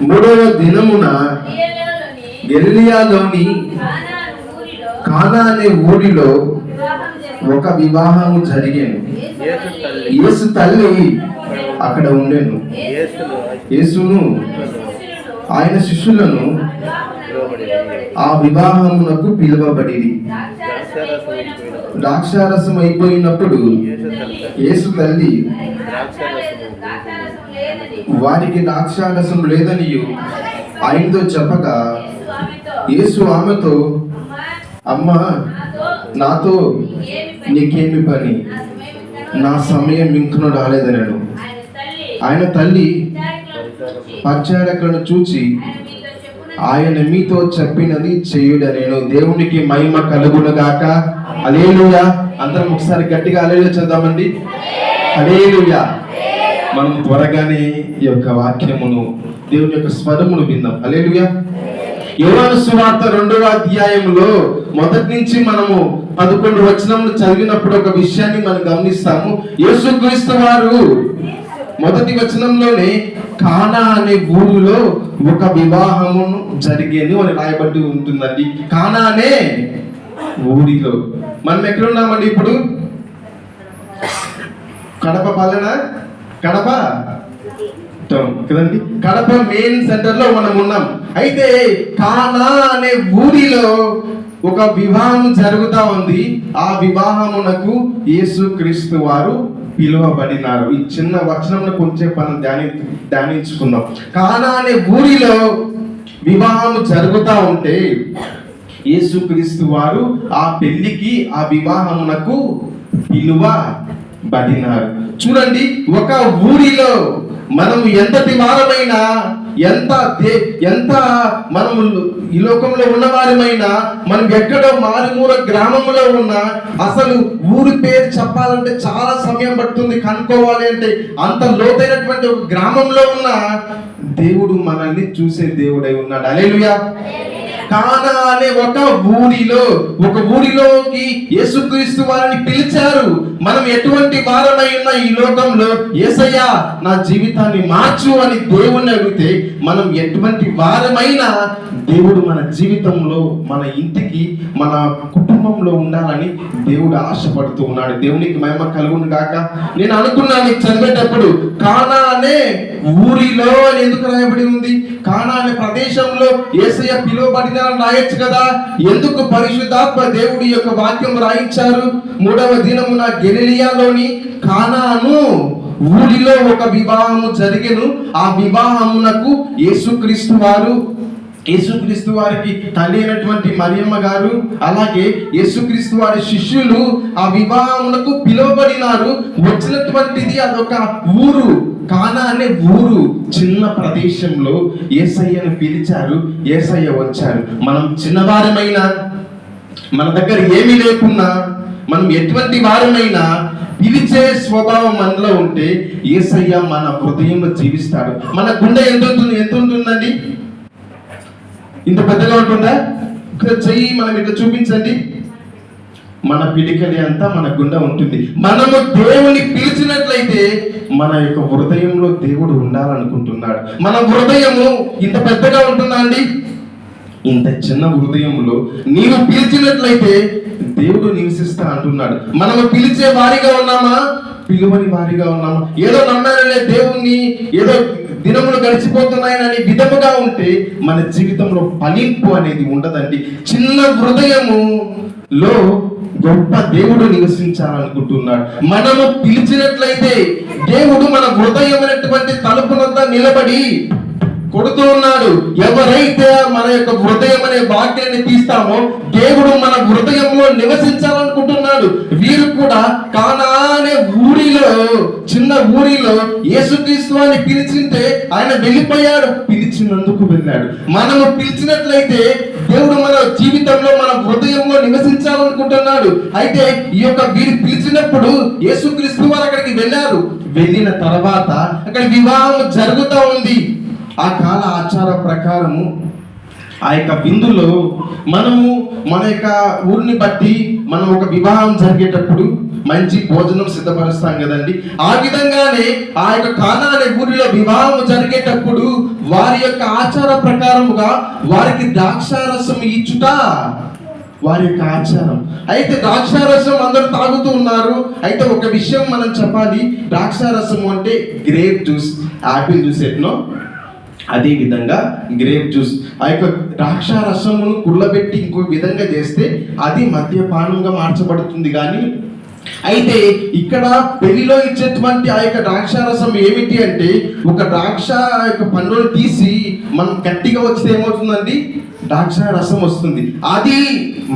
మూడవ దినమున గలిలయలోని కానా అనే ఊరిలో ఒక వివాహము జరిగేను. యేసు తల్లి అక్కడ ఉండెను. యేసును ఆయన శిష్యులను ఆ వివాహమునకు పిలువబడిరి. ద్రాక్షారసం అయిపోయినప్పుడు యేసు తల్లి వారికి ద్రాక్షారసం లేదని ఆయనతో చెప్పగా యేసు ఆమెతో, అమ్మా, నాతో నీకేమి పని, నా సమయం ఇంకనూ రాలేదనను. ఆయన తల్లి పరిచారకులను చూచి, ఆయన మీతో చెప్పినది చేయుడనెను. దేవునికి మహిమ కలుగునుగాక. హల్లెలూయా. అందరం ఒకసారి గట్టిగా హల్లెలూయా చదువుదామండి. హల్లెలూయా. మనం త్వరగానే ఈ యొక్క వాక్యమును, దేవుని యొక్క స్వరమును విందాం. హల్లెలూయా. యోహాను సువార్త 2వ అధ్యాయంలో మొదటి నుంచి మనము 11 వచనములు చదివినప్పుడు ఒక విషయాన్ని మనం గమనిస్తాము. యేసుక్రీస్తు వారు మొదటి వచనంలోనే కానా అనే ఊరిలో ఒక వివాహమును జరిగేను అని రాయబడి ఉంటుందండి. కానా అనే ఊరిలో. మనం ఎక్కడున్నామండి ఇప్పుడు? కడప పల్లెన, కడప కదండి, కడప మెయిన్ సెంటర్ లో మనం ఉన్నాం. అయితే కానా అనే ఊరిలో ఒక వివాహం జరుగుతా ఉంది. ఆ వివాహమునకు యేసుక్రీస్తు వారు పిలువబడినారు. ఈ చిన్న వచనంలో కొంచెం మనం ధ్యానించుకుందాం. కానా అనే ఊరిలో వివాహం జరుగుతా ఉంటే యేసుక్రీస్తు వారు ఆ పెళ్లికి, ఆ వివాహమునకు పిలువబడినారు. చూడండి, ఒక ఊరిలో మనము ఎంతటి వారమైనా, ఎంత మనము ఈ లోకంలో ఉన్నవారమైనా, మనం ఎక్కడో మారుమూల గ్రామంలో ఉన్నా, అసలు ఊరి పేరు చెప్పాలంటే చాలా సమయం పడుతుంది. కనుక్కోవాలి అంటే అంత లోతైనటువంటి ఒక గ్రామంలో ఉన్న దేవుడు మనల్ని చూసే దేవుడై ఉన్నాడు. హల్లెలూయా. కానా అనే ఒక ఊరిలోకి యేసుక్రీస్తు వారిని పిలిచారు. మనం ఎటువంటి వారమైనా ఈ లోకంలో, యేసయ్యా నా జీవితాన్ని మార్చు అని దేవుణ్ణి అడిగితే, మనం ఎటువంటి వారమైనా దేవుడు మన జీవితంలో, మన ఇంటికి, మన కుటుంబంలో ఉండాలని దేవుడు ఆశపడుతూ ఉన్నాడు. దేవునికి మహిమ కలుగును గాక. నేను అనుకున్నాను చదివేటప్పుడు, కానా అనే ఊరిలో అని ఎందుకు రాయబడి ఉంది? కానా అనే ప్రదేశంలో యేసయ్య పిలువబడిన రాయొచ్చు కదా. ఎందుకు పరిశుద్ధాత్మ దేవుడి యొక్క వాక్యం రాయించారు? 3వ దినమున గలిలయలోని కానాను ఊరిలో ఒక వివాహము జరిగెను. ఆ వివాహమునకు యేసుక్రీస్తు వారికి తల్లి అయినటువంటి మరియమ్మ గారు, అలాగే యేసుక్రీస్తు వారి శిష్యులు ఆ వివాహమునకు పిలువబడినారు. వచ్చినటువంటిది అదొక ఊరు, కానా అనే ఊరు, చిన్న ప్రదేశంలో యేసయ్యను పిలిచారు. యేసయ్య వచ్చారు. మనం చిన్నవారమైనా, మన దగ్గర ఏమీ లేకున్నా, మనం ఎటువంటి వారమైనా పిలిచే స్వభావం మనలో ఉంటే యేసయ్య మన హృదయంలో జీవిస్తాడు. మన గుండె ఎంత ఉంటుందండి? ఇంత పెద్దగా ఉంటుందా? ఇక్కడ చెయ్యి మనం ఇట్లా చూపించండి. మన పిడికలి అంతా మన గుండె ఉంటుంది. మనము దేవుని పిలిచినట్లయితే మన యొక్క హృదయంలో దేవుడు ఉండాలనుకుంటున్నాడు. మన హృదయము ఇంత పెద్దగా ఉంటుందా అండి? ఇంత చిన్న హృదయంలో నీవు పిలిచినట్లయితే దేవుడు నివసిస్తా అంటున్నాడు. మనము పిలిచే వారిగా ఉన్నామా, పిలువని వారిగా ఉన్నామా? ఏదో నమ్మాననే దేవుణ్ణి, ఏదో దినములు గడిచిపోతున్నాయని విధముగా ఉంటే మన జీవితంలో ఫలింపు అనేది ఉండదండి. చిన్న హృదయములో గొప్ప దేవుడు నివసించాలనుకుంటున్నాడు. మనము పిలిచినట్లయితే దేవుడు మన హృదయం అనేటువంటి తలుపునంతా నిలబడి కొడుతూ ఉన్నాడు. ఎవరైతే మన యొక్క హృదయం అనే వాక్యాన్ని తీస్తామో దేవుడు మన హృదయంలో నివసించాలనుకుంటున్నాడు. వీరు కూడా కానా అనే ఊరిలో, చిన్న ఊరిలో యేసుక్రీస్తు అని పిలిచింటే ఆయన వెళ్ళిపోయాడు. పిలిచినందుకు వెళ్ళాడు. మనము పిలిచినట్లయితే దేవుడు మన జీవితంలో, మన హృదయంలో నివసించాలనుకుంటున్నాడు. అయితే ఈ యొక్క వీరు పిలిచినప్పుడు యేసుక్రీస్తు వారు అక్కడికి వెళ్ళారు. వెళ్ళిన తర్వాత అక్కడ వివాహం జరుగుతూ ఉంది. ఆ కాల ఆచార ప్రకారము ఆ యొక్క విందులో మనము మన యొక్క ఊరిని బట్టి మనం ఒక వివాహం జరిగేటప్పుడు మంచి భోజనం సిద్ధపరుస్తాం కదండి. ఆ విధంగానే ఆ యొక్క కానా అనే ఊరిలో వివాహం జరిగేటప్పుడు వారి యొక్క ఆచార ప్రకారముగా వారికి ద్రాక్షారసం ఇచ్చుట వారి యొక్క ఆచారం. అయితే ద్రాక్షారసం అందరూ తాగుతూ ఉన్నారు. అయితే ఒక విషయం మనం చెప్పాలి, ద్రాక్షారసం అంటే గ్రేప్ జ్యూస్, యాపిల్ జ్యూస్ ఎట్నో అదే విధంగా గ్రేప్ జ్యూస్, ఆ యొక్క ద్రాక్షారసమును కుళ్ళబెట్టి ఇంకో విధంగా చేస్తే అది మద్యపానంగా మార్చబడుతుంది. కానీ అయితే ఇక్కడ పెళ్లిలో ఇచ్చేటువంటి ఆ యొక్క ద్రాక్షారసం ఏమిటి అంటే, ఒక ద్రాక్ష యొక్క పండును తీసి మనం గట్టిగా వచ్చితే ఏమవుతుందండి, ద్రాక్షారసం వస్తుంది. అది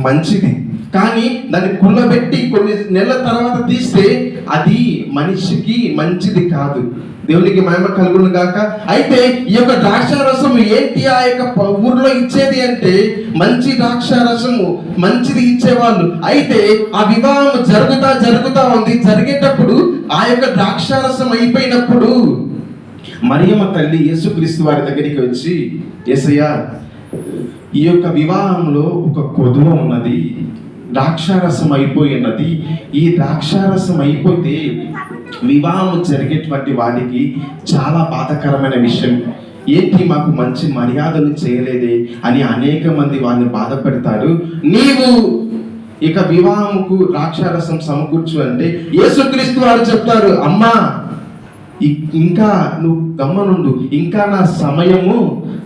మంచిది. కానీ దాన్ని కుళ్ళబెట్టి కొన్ని నెలల తర్వాత తీస్తే అది మనిషికి మంచిది కాదు. దేవునికి మహిమ కలుగును గాక. అయితే ఈ యొక్క ద్రాక్షారసము ఏంటి ఆ యొక్క ఊర్లో ఇచ్చేది అంటే, మంచి ద్రాక్షారసము మంచిది ఇచ్చేవాళ్ళు. అయితే ఆ వివాహం జరుగుతా ఉంది. జరిగేటప్పుడు ఆ యొక్క ద్రాక్షారసం అయిపోయినప్పుడు మరియమ్మ తల్లి యేసుక్రీస్తు వారి దగ్గరికి వచ్చి, యేసయ్యా, ఈ యొక్క వివాహంలో ఒక కొదువ ఉన్నది, ద్రాక్షారసం అయిపోయినది. ఈ ద్రాక్షారసం అయిపోతే వివాహం జరిగేటువంటి వాడికి చాలా బాధాకరమైన విషయం. ఏంటి, మాకు మంచి మర్యాదలు చేయలేదే అని అనేక మంది వాళ్ళని బాధపడతారు. నీవు ఇక వివాహముకు ద్రాక్షారసం సమకూర్చు అంటే యేసుక్రీస్తు వారు చెప్తారు, అమ్మా ఇంకా నువ్వు గమ్మనుండు, ఇంకా నా సమయము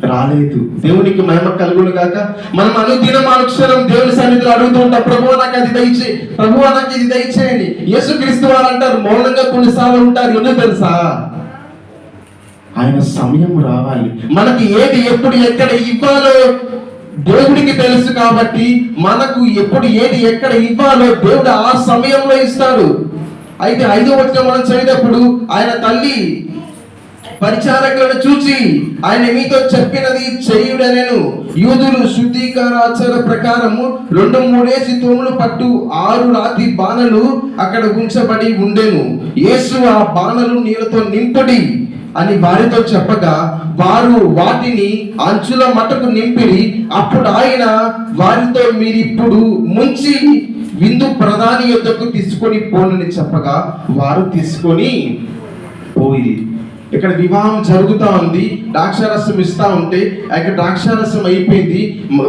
రాలేదు. దేవునికి మహిమ కలుగును గాక. మనం అనుదినం అనుక్షరం దేవుని సన్నిధిలో అడుగుతూ ఉంటాం, ప్రభువా నాకు అది దయచే, ప్రభువా నాకు ఇది దయచేయని. యేసుక్రీస్తు వారు అంటారు, మౌనంగా కొన్నిసార్లు ఉంటారు. ఎందుకు తెలుసా? ఆయన సమయం రావాలి. మనకి ఏది ఎప్పుడు ఎక్కడ ఇవ్వాలో దేవుడికి తెలుసు. కాబట్టి మనకు ఎప్పుడు ఏది ఎక్కడ ఇవ్వాలో దేవుడు ఆ సమయంలో ఇస్తాడు. అయితే 5వ వచనం మనం చదివేటప్పుడు ఆయన తల్లి పరిచారకులను చూచి, ఆయన మీతో చెప్పినది చేయుడనెను. యూదులు శుద్ధీకరణ ఆచార ప్రకారము 2-3 తోములు పట్టు 6 రాతి బాణలు అక్కడ ఉంచబడి ఉండెను. యేసు ఆ బాణలు నీళ్ళతో నింపుడి అని వారితో చెప్పగా వారు వాటిని అంచుల మట్టుకు నింపిరి. అప్పుడు ఆయన వారితో, మీరిప్పుడు ముంచి విందు ప్రధాని యొద్దకు తీసుకొని పోనని చెప్పగా వారు తీసుకొని పోయి. ఇక్కడ వివాహం జరుగుతూ ఉంది, ద్రాక్షారసం ఇస్తా ఉంటే ఆ యొక్క ద్రాక్షారసం అయిపోయింది.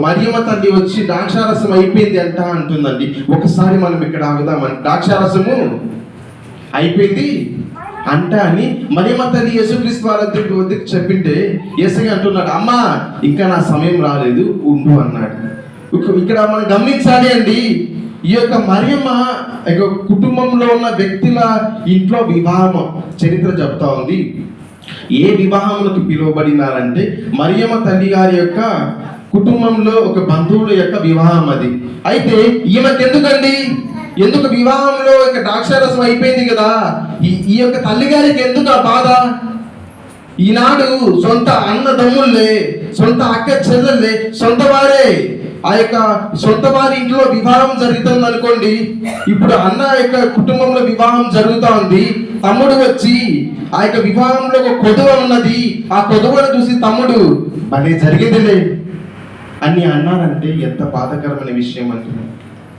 మరియమ్మ తల్లి వచ్చి ద్రాక్షారసం అయిపోయింది అంటుందండి. ఒకసారి మనం ఇక్కడ ఆగుదామని, ద్రాక్షారసము అయిపోయింది అని మరియమ్మ తల్లి యేసుక్రీస్తు వారి వద్దకు చెప్పింటే యేసయ్య అంటున్నాడు, అమ్మా ఇంకా నా సమయం రాలేదు, ఉండు అన్నాడు. ఇక్కడ మనం గమనించాలి అండి, ఈ యొక్క మరియమ్మ కుటుంబంలో ఉన్న వ్యక్తుల ఇంట్లో వివాహం చరిత్ర చెప్తా ఉంది. ఏ వివాహములకు పిలువబడినారంటే మరియమ్మ తల్లి గారి యొక్క కుటుంబంలో ఒక బంధువుల యొక్క వివాహం అది. అయితే ఈమెకి ఎందుకు వివాహంలో ఇక ద్రాక్షారసం అయిపోయింది కదా, ఈ యొక్క తల్లి గారికి ఎందుకు ఆ బాధ? ఈనాడు సొంత అన్నదమ్ముళ్ళే, సొంత అక్క చెల్లెళ్ళే, సొంత వారే ఆ యొక్క సొంత వారి ఇంట్లో వివాహం జరుగుతుంది అనుకోండి. ఇప్పుడు అన్న యొక్క కుటుంబంలో వివాహం జరుగుతా ఉంది. తమ్ముడు వచ్చి ఆ యొక్క వివాహంలో ఒక కొదువ ఉన్నది, ఆ కొదువను చూసి తమ్ముడు భలే జరిగిందిలే అని అన్నారంటే ఎంత బాధాకరమైన విషయం అంటున్నారు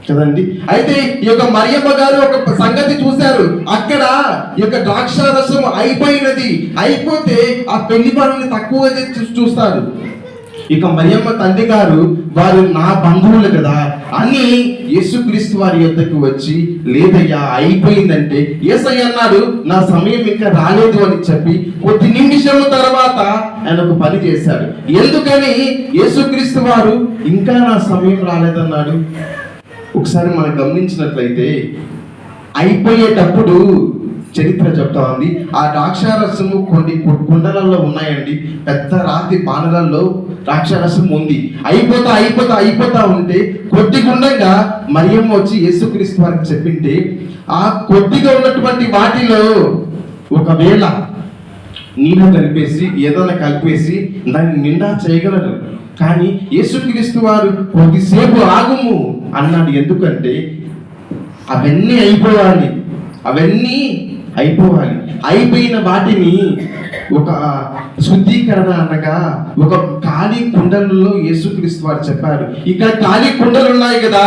కదండి. అయితే ఈ యొక్క మరియమ్మ గారు ఒక సంగతి చూశారు. అక్కడ ఈ యొక్క ద్రాక్షారసం అయిపోయినది. అయిపోతే ఆ పెళ్లి పనులు తక్కువ చూస్తారు. ఇక మరియమ్మ తండ్రి గారు వారు నా బంధువులు కదా అని యేసుక్రీస్తు వారి యొద్దకు వచ్చి, లేదయ్యా అయిపోయిందంటే యేసయ్య అన్నాడు, నా సమయం ఇంకా రాలేదు అని చెప్పి కొద్ది నిమిషం తర్వాత ఆయన ఒక పని చేశాడు. ఎందుకని యేసుక్రీస్తు వారు ఇంకా నా సమయం రాలేదన్నాడు? ఒకసారి మనం గమనించినట్లయితే అయిపోయేటప్పుడు చరిత్ర చెప్తా ఉంది, ఆ ద్రాక్షారసము కొన్ని కుండలలో ఉన్నాయండి, పెద్ద రాతి బాణలలో ద్రాక్షారసం ఉంది. అయిపోతా ఉంటే కొద్దిగా ఉండగా మరియమ్మ వచ్చి యేసుక్రీస్తు వారికి చెప్పింటే, ఆ కొద్దిగా ఉన్నటువంటి వాటిలో ఒకవేళ నీళ్ళు కలిపేసి దాన్ని నిండా చేయగలరు. కానీ యేసుక్రీస్తు వారు కొద్దిసేపు ఆగుము అన్నాడు. ఎందుకంటే అవన్నీ అయిపోవాలి. అయిపోయిన వాటిని ఒక శుద్ధీకరణ అనగా ఒక ఖాళీ కుండలలో యేసుక్రీస్తు వారు చెప్పారు, ఇక్కడ ఖాళీ కుండలు ఉన్నాయి కదా,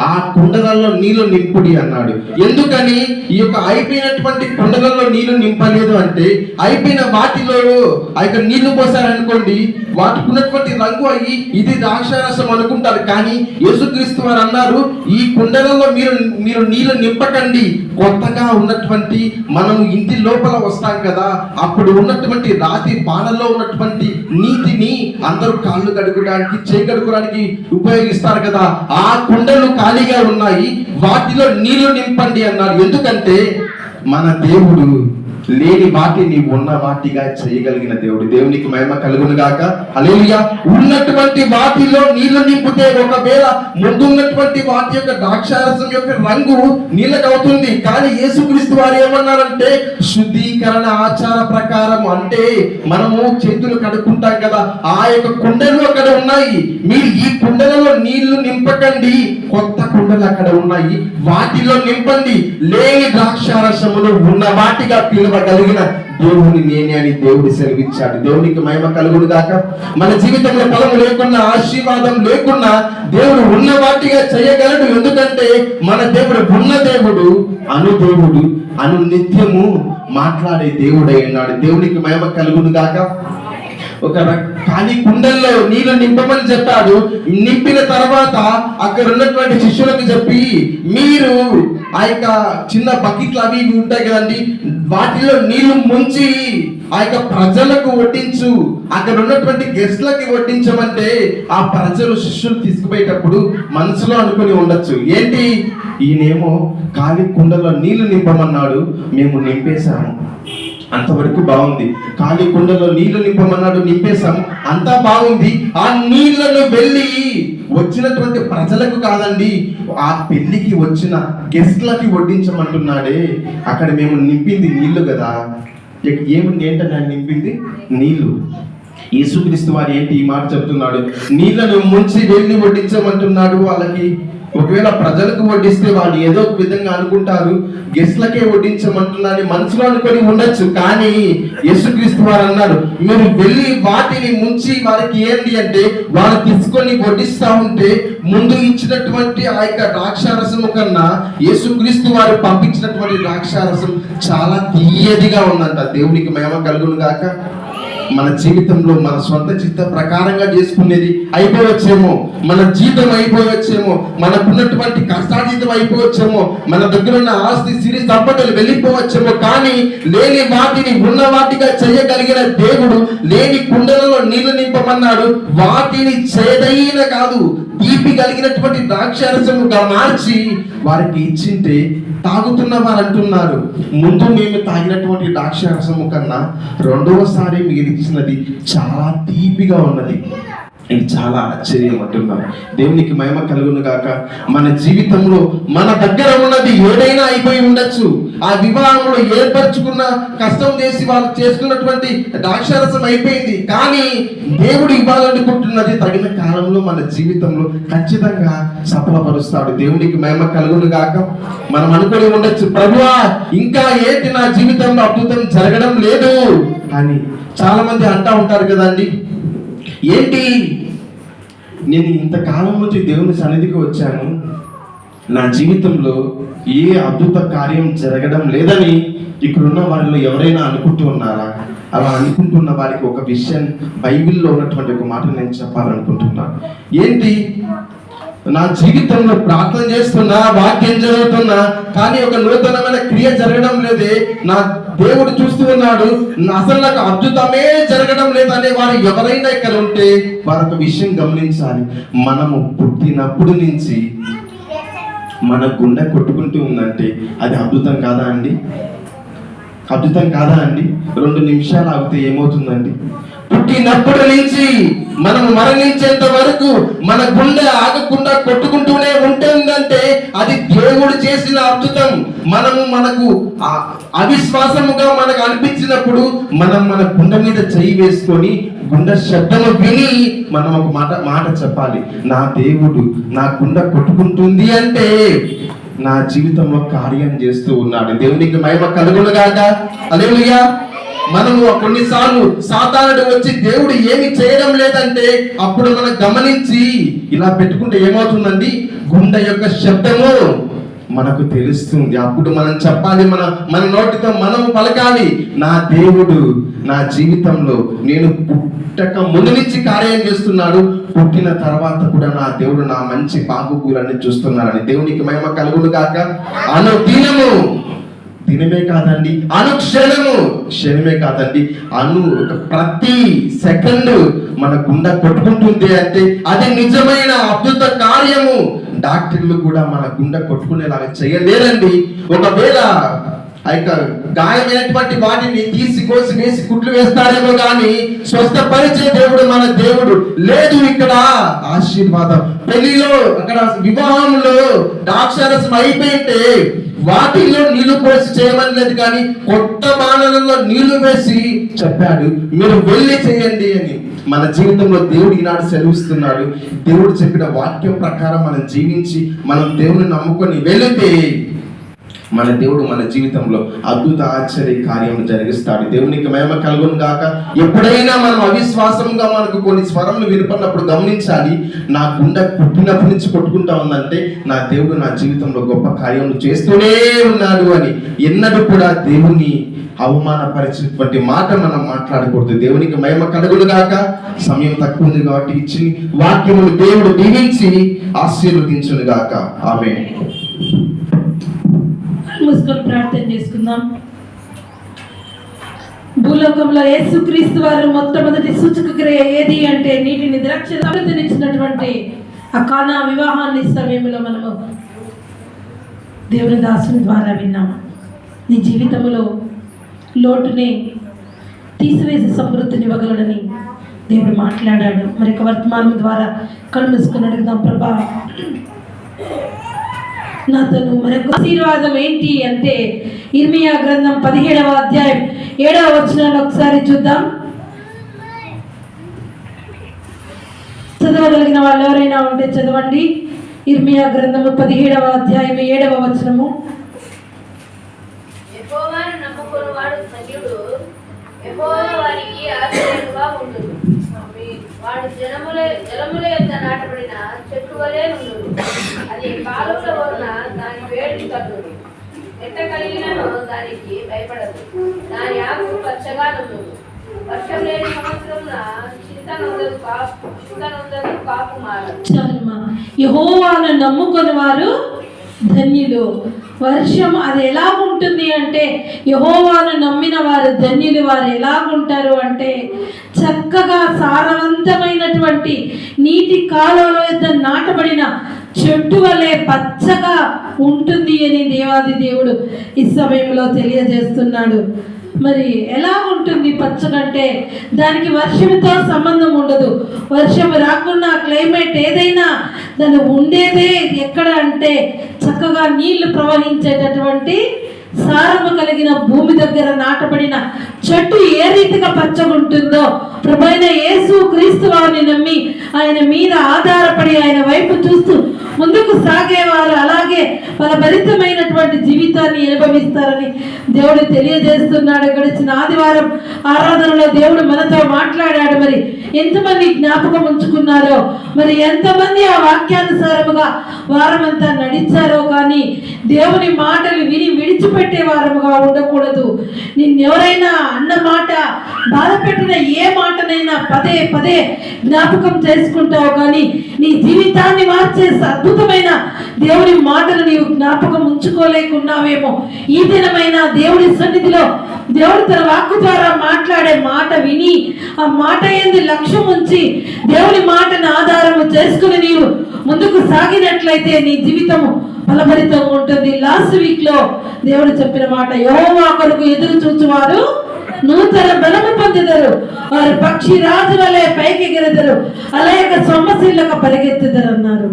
ఆ కుండలలో నీళ్లు నింపుడి అన్నాడు. ఎందుకని ఈ యొక్క అయిపోయినటువంటి కుండలలో నీళ్లు నింపలేదు అంటే, అయిపోయిన వాటిలో ఆ యొక్క నీళ్లు పోసారనుకోండి, వాటికి ఉన్నటువంటి రంగు అయ్యి ఇది ద్రాక్షారసం అనుకుంటారు. కానీ యేసుక్రీస్తు వారు అన్నారు, ఈ కుండలలో మీరు నీళ్లు నింపకండి. కొత్తగా ఉన్నటువంటి మనము ఇంటి లోపల వస్తాం కదా, అప్పుడు ఉన్నటువంటి రాతి బాణలో ఉన్నటువంటి నీటిని అందరూ కాళ్ళు కడుకోవడానికి, చేయి కడుకోవడానికి ఉపయోగిస్తారు కదా, ఆ కుండలు ఖాళీగా ఉన్నాయి, వాటిలో నీళ్లు నింపండి అన్నారు. ఎందుకంటే మన దేవుడు లేని వాటిని ఉన్న వాటిగా చేయగలిగిన దేవుడు. దేవునికి మహిమ కలుగును గాక. హల్లెలూయా. ఉన్నటువంటి వాటిలో నీళ్లు నింపితే ఒకవేళ ముందున్నటువంటి వాటి యొక్క ద్రాక్షారసం యొక్క రంగు నీళ్ళకి అవుతుంది. కానీ యేసుక్రీస్తు వారు ఏమన్నారంటే, శుద్ధీకరణ ఆచార ప్రకారం, అంటే మనము చేతులు కడుక్కుంటాం కదా, ఆ యొక్క కుండలు అక్కడ ఉన్నాయి, మీరు ఈ కుండలలో నీళ్లు నింపకండి, కొత్త కుండలు అక్కడ ఉన్నాయి, వాటిలో నింపండి. లేని ద్రాక్షారసములు ఉన్న వాటిగా పిలువగలిగిన దేవుని నేనే అని దేవుడు సెలవిచ్చాడు. దేవునికి మహిమ కలుగును గాక. మన జీవితంలో ఫలము లేకున్నా, ఆశీర్వాదం లేకున్నా దేవుడు ఉన్న వాటిగా చేయగలడు. ఎందుకంటే మన దేవుడు ఉన్న దేవుడు, దేవుడు నిత్యము మాట్లాడే దేవుడై ఉన్నాడు. దేవునికి మహిమ కలుగును గాక. ఒక ఖాళీ కుండల్లో నీళ్లు నింపమని చెప్పాడు. నింపిన తర్వాత అక్కడ ఉన్నటువంటి శిష్యులకు చెప్పి, మీరు ఆ యొక్క చిన్న బకెట్లు అవి ఇవి ఉంటాయి కదండి, వాటిలో నీళ్లు ముంచి ఆ యొక్క ప్రజలకు వడ్డించు, అక్కడ ఉన్నటువంటి గెస్ట్లకి వడ్డించమంటే ఆ ప్రజలు శిష్యులు తీసుకుపోయేటప్పుడు మనసులో అనుకుని ఉండొచ్చు, ఏంటి ఈయనేమో ఖాళీ కుండలో నీళ్లు నింపమన్నాడు, మేము నింపేశాము, అంతవరకు బాగుంది. ఖాళీ కుండలో నీళ్లు నింపమన్నాడు, నింపేశాము, అంతా బాగుంది. ఆ నీళ్లను వెళ్ళి వచ్చినటువంటి ప్రజలకు కాదండి, ఆ పెళ్లికి వచ్చిన గెస్ట్లకి వడ్డించమంటున్నాడే, అక్కడ మేము నింపింది నీళ్లు కదా. ఏంటని నింపింది నీళ్లు. యేసుక్రీస్తు వారు ఏంటి ఈ మాట చెప్తున్నాడు, నీళ్లను ముంచి వెళ్ళి వడ్డించమంటున్నాడు వాళ్ళకి. ఒకవేళ ప్రజలకు వడ్డిస్తే వాళ్ళు ఏదో ఒక విధంగా అనుకుంటారు, గెస్ట్లకే వడ్డించమంటున్నారని మనసులో అనుకొని ఉండొచ్చు. కానీ యేసుక్రీస్తు వారు అన్నారు, మీరు వెళ్ళి వాటిని ముంచి వారికి ఏంటి అంటే, వాళ్ళు తీసుకొని వడ్డిస్తా ఉంటే ముందు ఇచ్చినటువంటి ఆ యొక్క ద్రాక్షారసము కన్నా యేసుక్రీస్తు వారు పంపించినటువంటి ద్రాక్షారసం చాలా తీయదిగా ఉందంట. దేవునికి మహిమ కలుగును గాక. మన జీవితంలో మన సొంత చిత్త ప్రకారంగా చేసుకునేది అయిపోవచ్చేమో, మన జీతం అయిపోవచ్చేమో, మనకున్నటువంటి కష్టాజీతం అయిపోవచ్చేమో, మన దగ్గర ఉన్న ఆస్తి సిరి సంపదలు వెళ్ళిపోవచ్చేమో, కానీ లేని వాటిని ఉన్న వాటిగా చేయగలిగిన దేవుడు లేని కుండలలో నీళ్లు నింపమన్నాడు. వాటిని చేదైన కాదు, తీపి కలిగినటువంటి ద్రాక్షారసముగా మార్చి వారికి ఇచ్చింటే తాగుతున్న వారు అంటున్నారు, ముందు మేము తాగినటువంటి ద్రాక్షారసము కన్నా రెండవసారి మీరు ఇచ్చినది చాలా తీపిగా ఉన్నది. ఇది చాలా ఆశ్చర్యం అంటున్నారు. దేవునికి మహిమ కలుగును గాక. మన జీవితంలో మన దగ్గర ఉన్నది ఏదైనా అయిపోయి ఉండొచ్చు. ఆ వివాహంలో ఏర్పరచుకున్న కష్టం చేసి వాళ్ళు చేసుకున్నటువంటి ద్రాక్షారసం అయిపోయింది, కానీ దేవుడు ఇవ్వాలనుకుంటున్నది తగిన కాలంలో మన జీవితంలో ఖచ్చితంగా సఫలపరుస్తాడు. దేవునికి మహిమ కలుగును గాక. మనం అనుకుని ఉండొచ్చు, ప్రభువా ఇంకా ఏంటి నా జీవితంలో అద్భుతం జరగడం లేదు అని చాలా మంది అంటా ఉంటారు కదండి. ఏంటి, నేను ఇంతకాలం నుంచి దేవుని సన్నిధికి వచ్చాను, నా జీవితంలో ఏ అద్భుత కార్యం జరగడం లేదని ఇక్కడున్న వారిలో ఎవరైనా అనుకుంటూ ఉన్నారా? అలా అనుకుంటున్న వారికి ఒక విషయం, బైబిల్లో ఉన్నటువంటి ఒక మాట నేను చెప్పాలనుకుంటున్నాను. ఏంటి, నా జీవితంలో ప్రార్థన చేస్తున్నా, వాక్యం చదువుతున్నా, కానీ ఒక నూతనమైన క్రియ జరగడం లేదే, నా దేవుడు చూస్తూ ఉన్నాడు, అసలు నాకు అద్భుతమే జరగడం లేదనే వారు ఎవరైనా ఇక్కడ ఉంటే వారు ఒక విషయం గమనించాలి. మనము పుట్టినప్పుడు నుంచి మన గుండె కొట్టుకుంటూ ఉందంటే అది అద్భుతం కాదా అండి? అద్భుతం కాదా అండి? 2 నిమిషాలు ఆగితే ఏమవుతుందండి? పుట్టినప్పటి నుంచి మనం మరణించేంత వరకు మన గుండె ఆగకుండా కొట్టుకుంటూనే ఉంటుందంటే అది దేవుడు చేసిన అద్భుతం. మనకు అవిశ్వాసముగా మనకు అనిపించినప్పుడు మనం మన గుండె మీద చేయి వేసుకొని గుండె శబ్దము విని మనం ఒక మాట చెప్పాలి, నా దేవుడు నా గుండె కొట్టుకుంటుంది అంటే నా జీవితంలో కార్యం చేస్తూ ఉన్నాడు. దేవునికి మహిమ కలుగునుగాక. హల్లెలూయా. మనము కొన్నిసార్లు సాతానుడు వచ్చి దేవుడు ఏమి చేయడం లేదంటే అప్పుడు మనం గమనించి ఇలా పెట్టుకుంటే ఏమవుతుందండి, గుండె యొక్క శబ్దము మనకు తెలుస్తుంది. అప్పుడు మనం చెప్పాలి, మన నోటితో మనం పలకాలి, నా దేవుడు నా జీవితంలో నేను పుట్టక ముందు నుంచి కార్యం చేస్తున్నాడు, పుట్టిన తర్వాత కూడా నా దేవుడు నా మంచి బాగుగులన్నీ చూస్తున్నాడని. దేవునికి మహిమ కలుగును కాక. అనుదినము, దినమే కాదండి, అనుక్షణము, క్షణమే కాదండి, ప్రతి సెకండ్ మన గుండె కొట్టుకుంటుంది అంటే అది నిజమైన అద్భుత కార్యము. డాక్టర్లు కూడా మన గుండె కొట్టుకునేలాగా చేయలేరండి. ఒకవేళ ఆ యొక్క గాయమైనటువంటి వాటిని తీసి కోసి వేసి కుట్లు వేస్తారేమో కానీ స్వస్థపరిచే దేవుడు మన దేవుడు లేదు. ఇక్కడ ఆశీర్వాదం పెళ్లిలో, అక్కడ వివాహంలో ద్రాక్షారసం అయిపోయింటే వాటిల్లో నీళ్లు పోసి చేయమని లేదు, కానీ కొత్త బాణలలో నీళ్లు వేసి చెప్పాడు, మీరు వెళ్ళి చేయండి అని. మన జీవితంలో దేవుడు ఈనాడు సెలవిస్తున్నాడు. దేవుడు చెప్పిన వాక్యం ప్రకారం మనం జీవించి మనం దేవుని నమ్ముకొని వెళితే మన దేవుడు మన జీవితంలో అద్భుత ఆశ్చర్య కార్యం జరిగిస్తాడు. దేవునికి మహిమ కలుగును గాక. ఎప్పుడైనా మనం అవిశ్వాసంగా మనకు కొన్ని స్వరములు వినపడినప్పుడు గమనించాలి, నా గుండె పుట్టినప్పటి నుంచి కొట్టుకుంటా ఉందంటే నా దేవుడు నా జీవితంలో గొప్ప కార్యములు చేస్తూనే ఉన్నాడు అని. ఎన్నడూ కూడా దేవుని అవమానపరిచినటువంటి మాట మనం మాట్లాడకూడదు. దేవునికి మహిమ కలుగును గాక. సమయం తక్కువ ఉంది కాబట్టి ఇచ్చి వాక్యములు దేవుడు దీవించి ఆశీర్వదించును గాక. ఆమేన్. మూసుకొని ప్రార్థన చేసుకుందాం. భూలోకంలో యేసుక్రీస్తు వారు మొట్టమొదటి సూచక క్రియ ఏది అంటే నీటిని ద్రాక్షనిచ్చినటువంటి ఆ కానా వివాహాన్ని సమయంలో మనము దేవుని దాసుని ద్వారా విన్నాము. నీ జీవితంలో లోటుని తీసివేసి సమృద్ధిని ఇవ్వగలడని దేవుడు మాట్లాడాడు. మరి ఒక వర్తమానం ద్వారా కళ్ళు మూసుకొని అడుగుదాం, ప్రభా నాతోను మరొక ఆశీర్వాదం ఏంటి అంటే ఇర్మియా గ్రంథం 17వ అధ్యాయం 7వ వచనాన్ని ఒకసారి చూద్దాం. చదవగలిగిన వాళ్ళు ఎవరైనా ఉంటే చదవండి. ఇర్మియా గ్రంథము 17వ అధ్యాయం 7వ వచనము. యెహోవాను నమ్ముకొనువాడు ధన్యుడు, యెహోవా వారికి ఆశ్రయముగా ఉండును. వాడు జలముల యొద్ద నాటబడిన చెట్టు వలె ఉండును. అది కాలువల వలన దాని వేడి తగ్గును. ఎట్ట కలిగినను దానికి భయపడదు. దాని ఆకు పచ్చగా నుండును. వర్షం లేని సంవత్సరమున చింతనొందదు కాపు మారదు. యెహోవాను నమ్ముకొని వారు ధన్యులు. వర్షం అది ఎలా ఉంటుంది అంటే యెహోవాను నమ్మిన వారు ధన్యులు. వారు ఎలాగుంటారు అంటే చక్కగా సారవంతమైనటువంటి నీటి కాలువల యొద్ద నాటబడిన చెట్టు వలె పచ్చగా ఉంటుంది అని దేవాది దేవుడు ఈ సమయంలో తెలియజేస్తున్నాడు. మరి ఎలా ఉంటుంది పచ్చగంటే దానికి వర్షంతో సంబంధం ఉండదు. వర్షం రాకుండా క్లైమేట్ ఏదైనా దాని ఉండేదే ఎక్కడ అంటే చక్కగా నీళ్లు ప్రవహించేటటువంటి సారము కలిగిన భూమి దగ్గర నాటబడిన చెట్టు ఏ రీతిగా పచ్చగుంటుందో ప్రభువైన యేసు క్రీస్తు వారిని నమ్మి ఆయన మీద ఆధారపడి ఆయన వైపు చూస్తూ ముందుకు సాగేవారు అలాగే ఫలభరితమైనటువంటి జీవితాన్ని అనుభవిస్తారని దేవుడు తెలియజేస్తున్నాడు. గడిచిన ఆదివారం ఆరాధనలో దేవుడు మనతో మాట్లాడాడు. మరి ఎంతమంది జ్ఞాపకం ఉంచుకున్నారో, మరి ఎంతమంది ఆ వాక్యానుసారముగా వారమంతా నడిచారో, కానీ దేవుని మాటలు విని విడిచిపెట్టే వారముగా ఉండకూడదు. నిన్నెవరైనా అన్న మాట బాధ పెట్టిన ఏ మాటనైనా పదే పదే జ్ఞాపకం చేసుకుంటావు, కానీ నీ జీవితాన్ని మార్చే అద్భుతమైన దేవుని మాటలు నీవు జ్ఞాపకం ఉంచుకోలేకున్నావేమో. ఈ దినమైన దేవుడి సన్నిధిలో దేవుడు తన వాక్కు ద్వారా మాట్లాడే మాట విని ఆ మాట యందు లక్ష్యం ఉంచి దేవుని మాటను ఆధారము చేసుకుని నీవు ముందుకు సాగినట్లయితే నీ జీవితము ఫలభరితంగా ఉంటుంది. లాస్ట్ వీక్ లో దేవుడు చెప్పిన మాట, యెహోవా కొరకు ఎదురు చూచువారు నూతన బలము పొందుతారు, వారు పక్షి రాజు వలె పైకి ఎగరెదరు, అలాగే సొమ్మసిల్లక పరిగెత్తుతారు అన్నారు.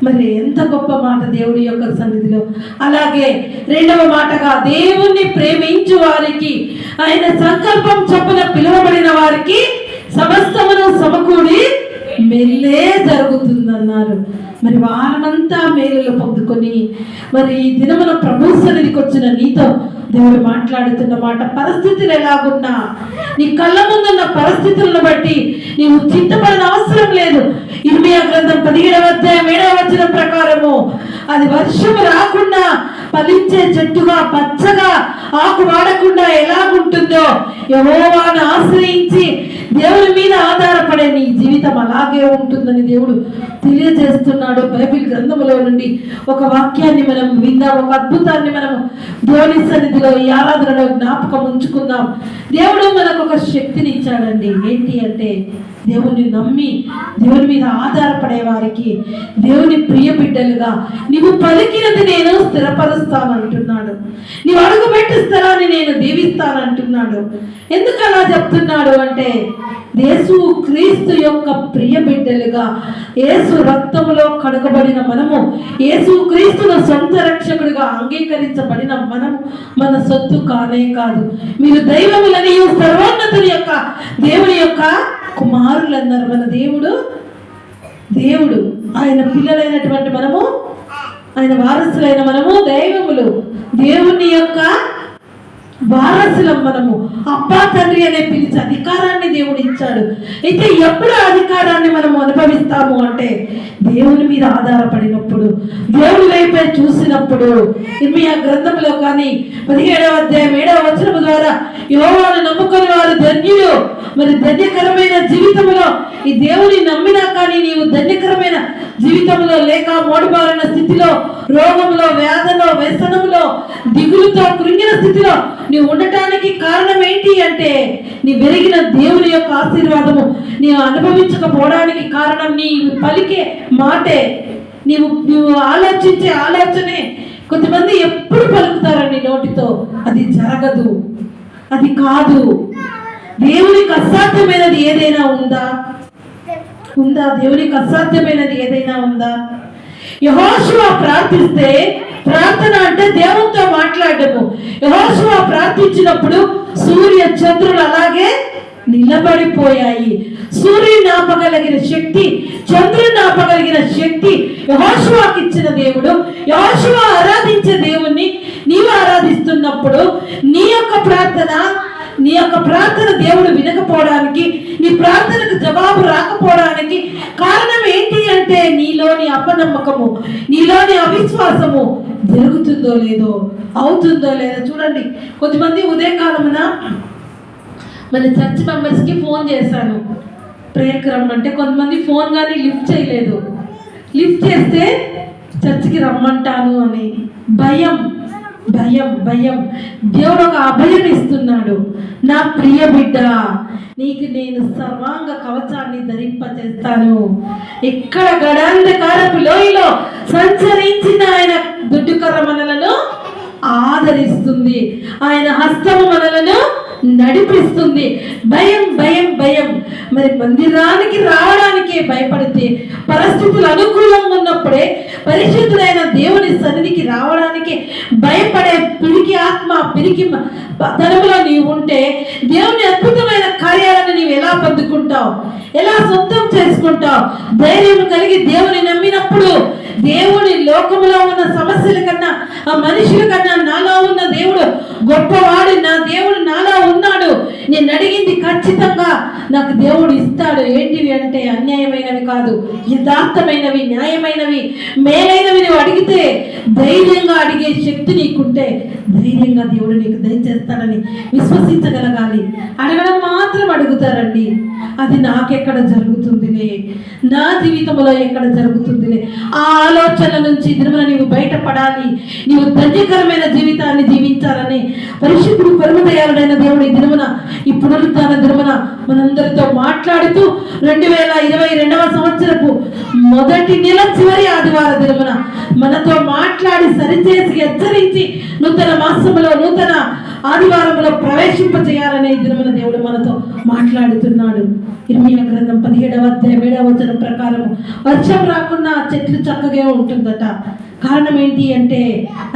మరి ఎంత గొప్ప మాట దేవుడి యొక్క సన్నిధిలో. అలాగే రెండవ మాటగా దేవుణ్ణి ప్రేమించు వారికి ఆయన సంకల్పం చొప్పున పిలువబడిన వారికి సమస్తమును సమకూడి మెల్లే జరుగుతుందన్నారు. మరి వారమంతా మేలులు పొందుకొని మరి ఈ దినమున ప్రభు సన్నిధికి వచ్చిన నీతో దేవుడు మాట్లాడుతున్న మాట, పరిస్థితులు ఎలాగున్నా, నీ కళ్ళ ముందున్న పరిస్థితులను బట్టి నీవు చింతపడిన అవసరం లేదు. ఇర్మియా గ్రంథం 17వ అధ్యాయం 7వ వచనం ప్రకారము అది వర్షము రాకుండా ఫలించే చెట్టుగా పచ్చగా ఆకు వాడకుండా ఎలాగుంటుందో, యెహోవాను ఆశ్రయించి దేవుని మీద ఆధారపడే నీ జీవితం అలాగే ఉంటుందని దేవుడు తెలియజేస్తున్నాడు. బైబిల్ గ్రంథములో నుండి ఒక వాక్యాన్ని మనం విందాం, ఒక అద్భుతాన్ని మనం దేవుని సన్నిధిలో ఈ ఆరాధనలో జ్ఞాపకం ఉంచుకుందాం. దేవుడు మనకు ఒక శక్తిని ఇచ్చాడండి. ఏంటి అంటే, దేవుని నమ్మి దేవుని మీద ఆధారపడే వారికి, దేవుని ప్రియ బిడ్డలుగా నీవు పలికినది నేను స్థిరపరుస్తానంటున్నాడు. నీవు అడుగుపెట్టు స్థలాన్ని నేను దీవిస్తానంటున్నాడు. ఎందుకు అలా చెప్తున్నాడు అంటే, యేసు క్రీస్తు యొక్క ప్రియ బిడ్డలుగా, యేసు రక్తములో కడగబడిన మనము, యేసు క్రీస్తును సొంత రక్షకుడిగా అంగీకరించబడిన మనము మన సొత్తు కానే కాదు. మీరు దైవములని సర్వోన్నతుని యొక్క దేవుని యొక్క కుమారులు అన్నారు. మన దేవుడు ఆయన పిల్లలైనటువంటి మనము, ఆయన వారసులైన మనము దైవములు, దేవుని యొక్క వారసులం మనము. అబ్బా తండ్రి అనే పిలిచి అధికారాన్ని దేవుడు ఇచ్చాడు. అయితే ఎప్పుడు అధికారాన్ని మనము అనుభవిస్తాము అంటే, దేవుని మీద ఆధారపడినప్పుడు, దేవుని వైపే చూసినప్పుడు. ఇర్మియా గ్రంథంలో కానీ 17వ అధ్యాయం 7వ వచనం ద్వారా యెహోవాను నమ్ముకుని వారు ధన్యులు. మరి ధన్యకరమైన జీవితంలో ఈ దేవుని నమ్మినా కానీ నీవు ధన్యకరమైన జీవితంలో లేక, మోడుబారిన స్థితిలో, రోగంలో, వ్యాధలో, వ్యసనంలో, దిగులుతో కృంగిన స్థితిలో నీవు ఉండటానికి కారణం ఏంటి అంటే, నీ వెలిగిన దేవుని యొక్క ఆశీర్వాదము నీవు అనుభవించకపోవడానికి కారణం నీ పలికే మాటే, నీవు ఆలోచించే ఆలోచనే. కొంతమంది ఎప్పుడు పలుకుతారండి నోటితో, అది జరగదు, అది కాదు. దేవునికి అసాధ్యమైనది ఏదైనా ఉందా? దేవునికి అసాధ్యమైనది ఏదైనా ఉందా? యెహోషువ ప్రార్థిస్తే, ప్రార్థన అంటే దేవునితో మాట్లాడము. యెహోషువ ప్రార్థించినప్పుడు సూర్య చంద్రులు అలాగే నిలబడిపోయాయి. సూర్యుని ఆపగలిగిన శక్తి, చంద్రుని ఆపగలిగిన శక్తి యెహోషువకి ఇచ్చిన దేవుడు. యెహోషువ ఆరాధించే దేవుణ్ణి నీవు ఆరాధిస్తున్నప్పుడు నీ యొక్క ప్రార్థన దేవుడు వినకపోవడానికి, నీ ప్రార్థనకు జవాబు రాకపోవడానికి కారణం ఏంటి అంటే, నీలోని అపనమ్మకము, నీలోని అవిశ్వాసము. జరుగుతుందో లేదో, అవుతుందో లేదో. చూడండి, కొంతమంది ఉదయకాలమున మన చర్చ్ మెంబర్స్కి ఫోన్ చేశాను ప్రేయర్కి రమ్మంటే, కొంతమంది ఫోన్ కానీ లిఫ్ట్ చేయలేదు. లిఫ్ట్ చేస్తే చర్చికి రమ్మంటాను అని భయం. దేవుడు ఒక అభయం ఇస్తున్నాడు. నా ప్రియ బిడ్డ, నీకు నేను సర్వాంగ కవచాన్ని ధరింపచేస్తాను. ఎక్కడ గడాంధకారపు లోయలో సంచరించిన ఆయన దుడ్డుకర్ర మనలను ఆదరిస్తుంది, ఆయన హస్తము మనలను నడిపిస్తుంది. భయం. మరి మందిరానికి రావడానికే భయపడితే, పరిస్థితులు అనుకూలంగా ఉన్నప్పుడే పరిశుద్ధుడైన దేవుని సన్నిధికి రావడానికి భయపడే పిరికి ఆత్మ, పిరికి ధనములో నీవు ఉంటే, దేవుని అద్భుతమైన కార్యాలను నీవు ఎలా పొందుకుంటావు, ఎలా సొంతం చేసుకుంటావు? ధైర్యం కలిగి దేవుని నమ్మినప్పుడు, దేవుని లోకములో ఉన్న సమస్యల కన్నా, ఆ మనుషుల కన్నా నాలో ఉన్న దేవుడు గొప్పవాడు, నా దేవుడు నాలో ఉన్నాడు, నేను అడిగింది ఖచ్చితంగా నాకు దేవుడు ఇస్తాడు. ఏంటివి అంటే, అన్యాయమైనవి కాదు, యథార్థమైనవి, న్యాయమైనవి, మేలైనవి. నువ్వు అడిగితే, ధైర్యంగా అడిగే శక్తి నీకుంటే, ధైర్యంగా దేవుడు నీకు దయచేస్తాడని విశ్వసించగలగాలి. అడగడం మాత్రం అడుగుతారండి, అది నాకెక్కడ జరుగుతుందిలే, నా జీవితంలో ఎక్కడ జరుగుతుందిలే. ఆ ఆలోచన నుంచి దినమున నీవు బయటపడాలి. నీవు ధన్యకరమైన జీవితాన్ని జీవించాలని పరిశుద్ధుడు, పరమదయాళుడైన దేవుడు ఈ దినమున, ఈ పునరుద్ధాన దినమున మనందరితో మాట్లాడుతూ 2022వ సంవత్సరపు మొదటి నెల చివరి ఆదివార దినమున మనతో మాట్లాడి, సరిచేసి, హెచ్చరించి నూతన మాసములో, నూతన ఆదివారంలో ప్రవేశింపజేయాలనే దినమున దేవుడు మనతో మాట్లాడుతున్నాడు. ఇర్మియా గ్రంథం 17వ అధ్యాయం 7వ వచనం ప్రకారం వర్షం రాకుండా చెట్లు చక్కగా ఉంటుందట. కారణం ఏంటి అంటే,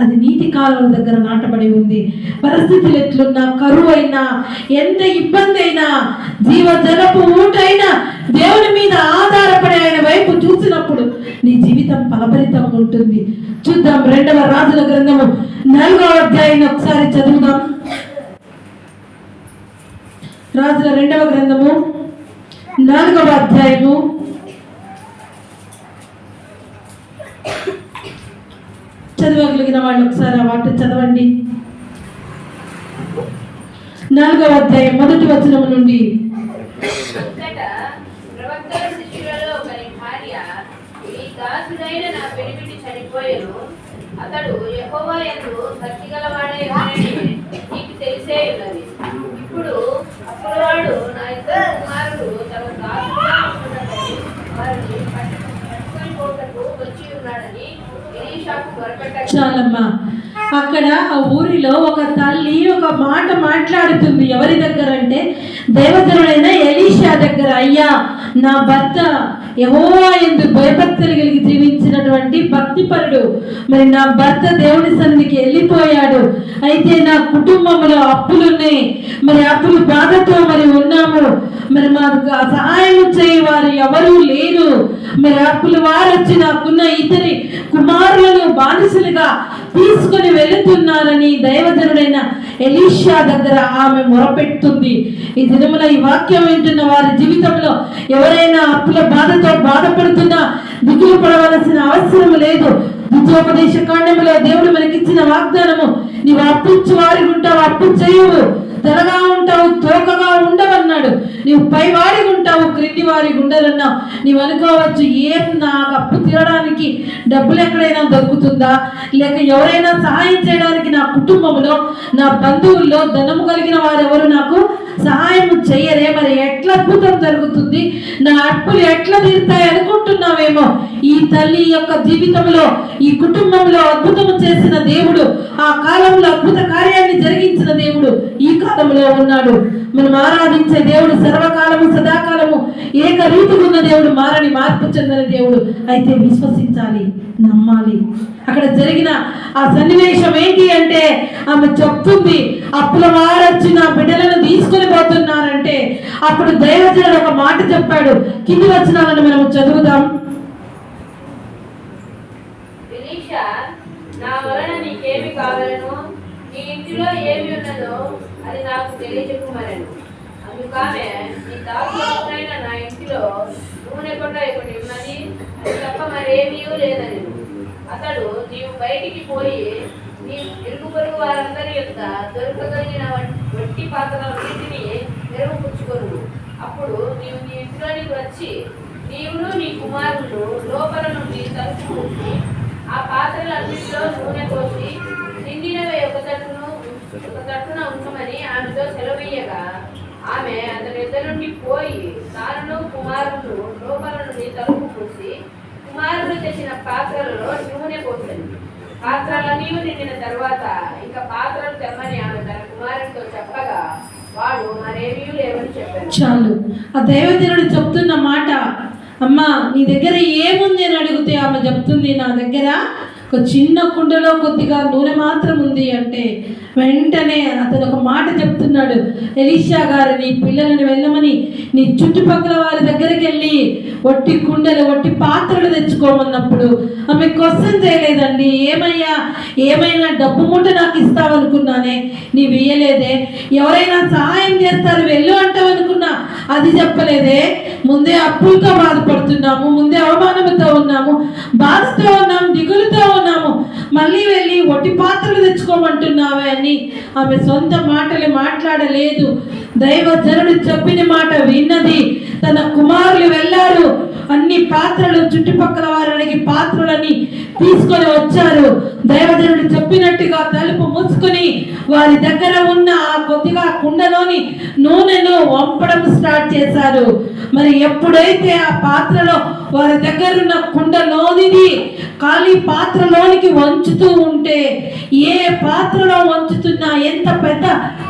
అది నీటి కాలువల దగ్గర నాటబడి ఉంది. పరిస్థితులు ఎట్లున్నా, కరువు అయినా, ఎంత ఇబ్బంది అయినా, జీవజలపు ఊటైనా దేవుని మీద ఆధారపడి ఆయన వైపు చూసినప్పుడు నీ జీవితం ఫలభరితంగా ఉంటుంది. చూద్దాం 2వ రాజుల గ్రంథము 4వ అధ్యాయాన్ని ఒకసారి చదువుదాం. రాజుల 2వ గ్రంథము 4వ అధ్యాయము చదవగలిగిన వాళ్ళు ఒకసారి ఆ వాటి చదవండి. 4వ అధ్యాయం 1వ వచనం నుండి. అంతటా ప్రవక్తల శిష్యులలో ఒకరి భార్య, ఈ దాసుడైన నా పెనిమిటి చనిపోయెను, అతడు యెహోవా యందు భక్తి గలవాడై ఉన్నాడని నీకు తెలిసే ఉన్నది. ఇప్పుడు అప్పుడు వాడు నా ఇద్దరు కుమారులు తమ దాసుడుగా ఉంటున్నదని వారిని పట్టుకొని పోటకు వచ్చి ఉన్నాడని ఎలీషాకు మొరపెట్టగా, చాలమ్మా. అక్కడ ఆ ఊరిలో ఒక తల్లి ఒక మాట మాట్లాడుతుంది. ఎవరి దగ్గర అంటే దేవతరుడైన ఎలీషా దగ్గర. అయ్యా, నా భర్త యెహోవా యందు భయభక్తులు కలిగి జీవించినటువంటి భక్తిపరుడు, మరి నా భర్త దేవుని సన్నిధికి వెళ్ళిపోయాడు. అయితే నా కుటుంబంలో అప్పులున్నాయి, మరి అప్పులు బాధతో మరి ఉన్నాము, మరి మాకు సహాయం చేయవారు ఎవరూ లేరు. మరి అప్పులు వారు వచ్చి నాకున్న ఇతరి కుమారులను బానిసలుగా తీసుకుని వెళుతున్నారని దైవజనుడైన ఎలీషా దగ్గర ఆమె మొరపెడుతుంది. ఈ దినమున ఈ వాక్యం వింటున్న వారి జీవితంలో ఎవరైనా అప్పుల బాధతో బాధపడుతున్నా దిగులు పడవలసిన అవసరం లేదు. ద్వితీయోపదేశ కాండములో దేవుడు మనకిచ్చిన వాగ్దానము, నీవు అప్పు ఇచ్చి వారికి ఉంటావు, అప్పు చేయవు, తలగా ఉంటావు, తోకగా ఉండవన్నాడు. నీవు పైవాడిగా ఉంటావు, క్రింది వారికి ఉండరన్నావు. నీవు అనుకోవచ్చు, ఏం నాకు అప్పు తీరడానికి డబ్బులు ఎక్కడైనా దొరుకుతుందా, లేక ఎవరైనా సహాయం చేయడానికి నా కుటుంబంలో నా బంధువుల్లో ధనము కలిగిన వారు ఎవరు నాకు సహాయం చెయ్యరే, మరి ఎట్లా అద్భుతం జరుగుతుంది, నా అప్పులు ఎట్లా తీరుతాయి అనుకుంటున్నావేమో. ఈ తల్లి యొక్క జీవితంలో ఈ కుటుంబంలో అద్భుతం చేసిన దేవుడు, ఆ కాలంలో అద్భుత కార్యాన్ని జరిగించిన దేవుడు ఈ కాలంలో ఉన్నాడు. మనం ఆరాధించే దేవుడు సర్వకాలము సదాకాలము ఏకరీతిగా ఉన్న దేవుడు, మారని మార్పు చెందని దేవుడు. అయితే విశ్వసించాలి, నమ్మాలి. అక్కడ జరిగిన ఆ సన్నివేశం ఏంటి అంటే ఆమె చెప్తుంది, అప్పుల వారొచ్చి నా బిడ్డలను తీసుకొని పోతున్నారంటే అప్పుడు దైవజనుడు ఒక మాట చెప్పాడు. కింది వచనాలను మనం చదువుదాం. ఎలీషా, నా వలన నీకేమి కావాలను, నీ ఇంటిలో ఏమి ఉన్నదో అది నాకు తెలియజెప్పుమనెను. అందుకామె, నీ దాసుడైన నా ఇంటిలో నూనె కొండ ఒకటి ఉన్నది, అది తప్ప మరేమీ లేదని. అతడు, నీవు బయటికి పోయి నీ ఇరుగు పొరుగు వారందరి యొక్క దొరకగలిగిన వట్టి పాత్రలన్నింటినీ మెరుగుపుచ్చుకొను. అప్పుడు నీవు నీ ఇంట్లోనికి వచ్చి నీవును నీ కుమారులు లోపల నుండి తలుపు మూసి ఆ పాత్రలన్నింటిలో నూనె పోసి నిండినవి ఒక తట్టున ఉంచమని ఆమెతో సెలవయ్యగా, ఆమె అతని ఇద్దరి నుండి పోయి తాను కుమారులు లోపల నుండి తలుపు మూసి కుమారుడు తెచ్చిన పాత్రలలో నూనె పోసింది. పాత్రలన్నీ నిండిన తర్వాత ఇంకా పాత్రలు తెమ్మని ఆమె తన కుమారుడితో చెప్పగా, వాడు మరేమీ లేవని చెప్పాడు. చాలు. ఆ దైవజనుడు చెప్తున్న మాట, అమ్మా నీ దగ్గర ఏముంది అని అడిగితే ఆమె చెప్తుంది, నా దగ్గర ఒక చిన్న కుండలో కొద్దిగా నూనె మాత్రం ఉంది అంటే వెంటనే అతను ఒక మాట చెప్తున్నాడు, ఎలీషా గారు నీ పిల్లలను వెళ్ళమని నీ చుట్టుపక్కల వారి దగ్గరికి వెళ్ళి ఒట్టి కుండలు ఒట్టి పాత్రలు తెచ్చుకోమన్నప్పుడు ఆమె క్వశ్చన్ చేయలేదండి. ఏమయ్యా, ఏమైనా డబ్బు మూట నాకు ఇస్తావనుకున్నానే, నీవు ఇయ్యలేదే. ఎవరైనా సహాయం చేస్తారు వెళ్ళు అంటావనుకున్నా, అది చెప్పలేదే. ముందే అప్పులతో బాధపడుతున్నాము, ముందే అవమానంతో ఉన్నాము, బాధతో ఉన్నాము, దిగులుతో ఉన్నాము, మళ్ళీ వెళ్ళి ఒట్టి పాత్రలు తెచ్చుకోమంటున్నావే అని ఆమె సొంత మాటలు మాట్లాడలేదు. దైవజనుడు చెప్పిన మాట విన్నది. తన కుమారులు వెళ్ళారు, అన్ని పాత్రలు చుట్టుపక్కల వారికి పాత్రలని తీసుకొని వచ్చారు. దైవజనుడు చెప్పినట్టుగా తలుపు మూసుకొని వారి దగ్గర ఉన్న ఆ కొద్దిగా కుండలోని నూనెను వంపడం స్టార్ట్ చేశారు. మరి ఎప్పుడైతే ఆ పాత్రలో వారి దగ్గర ఉన్న కుండలోనిది ఖాళీ పాత్రలోనికి వంచుతూ ఉంటే, ఏ పాత్రలో వంచుతున్నా, ఎంత పెద్ద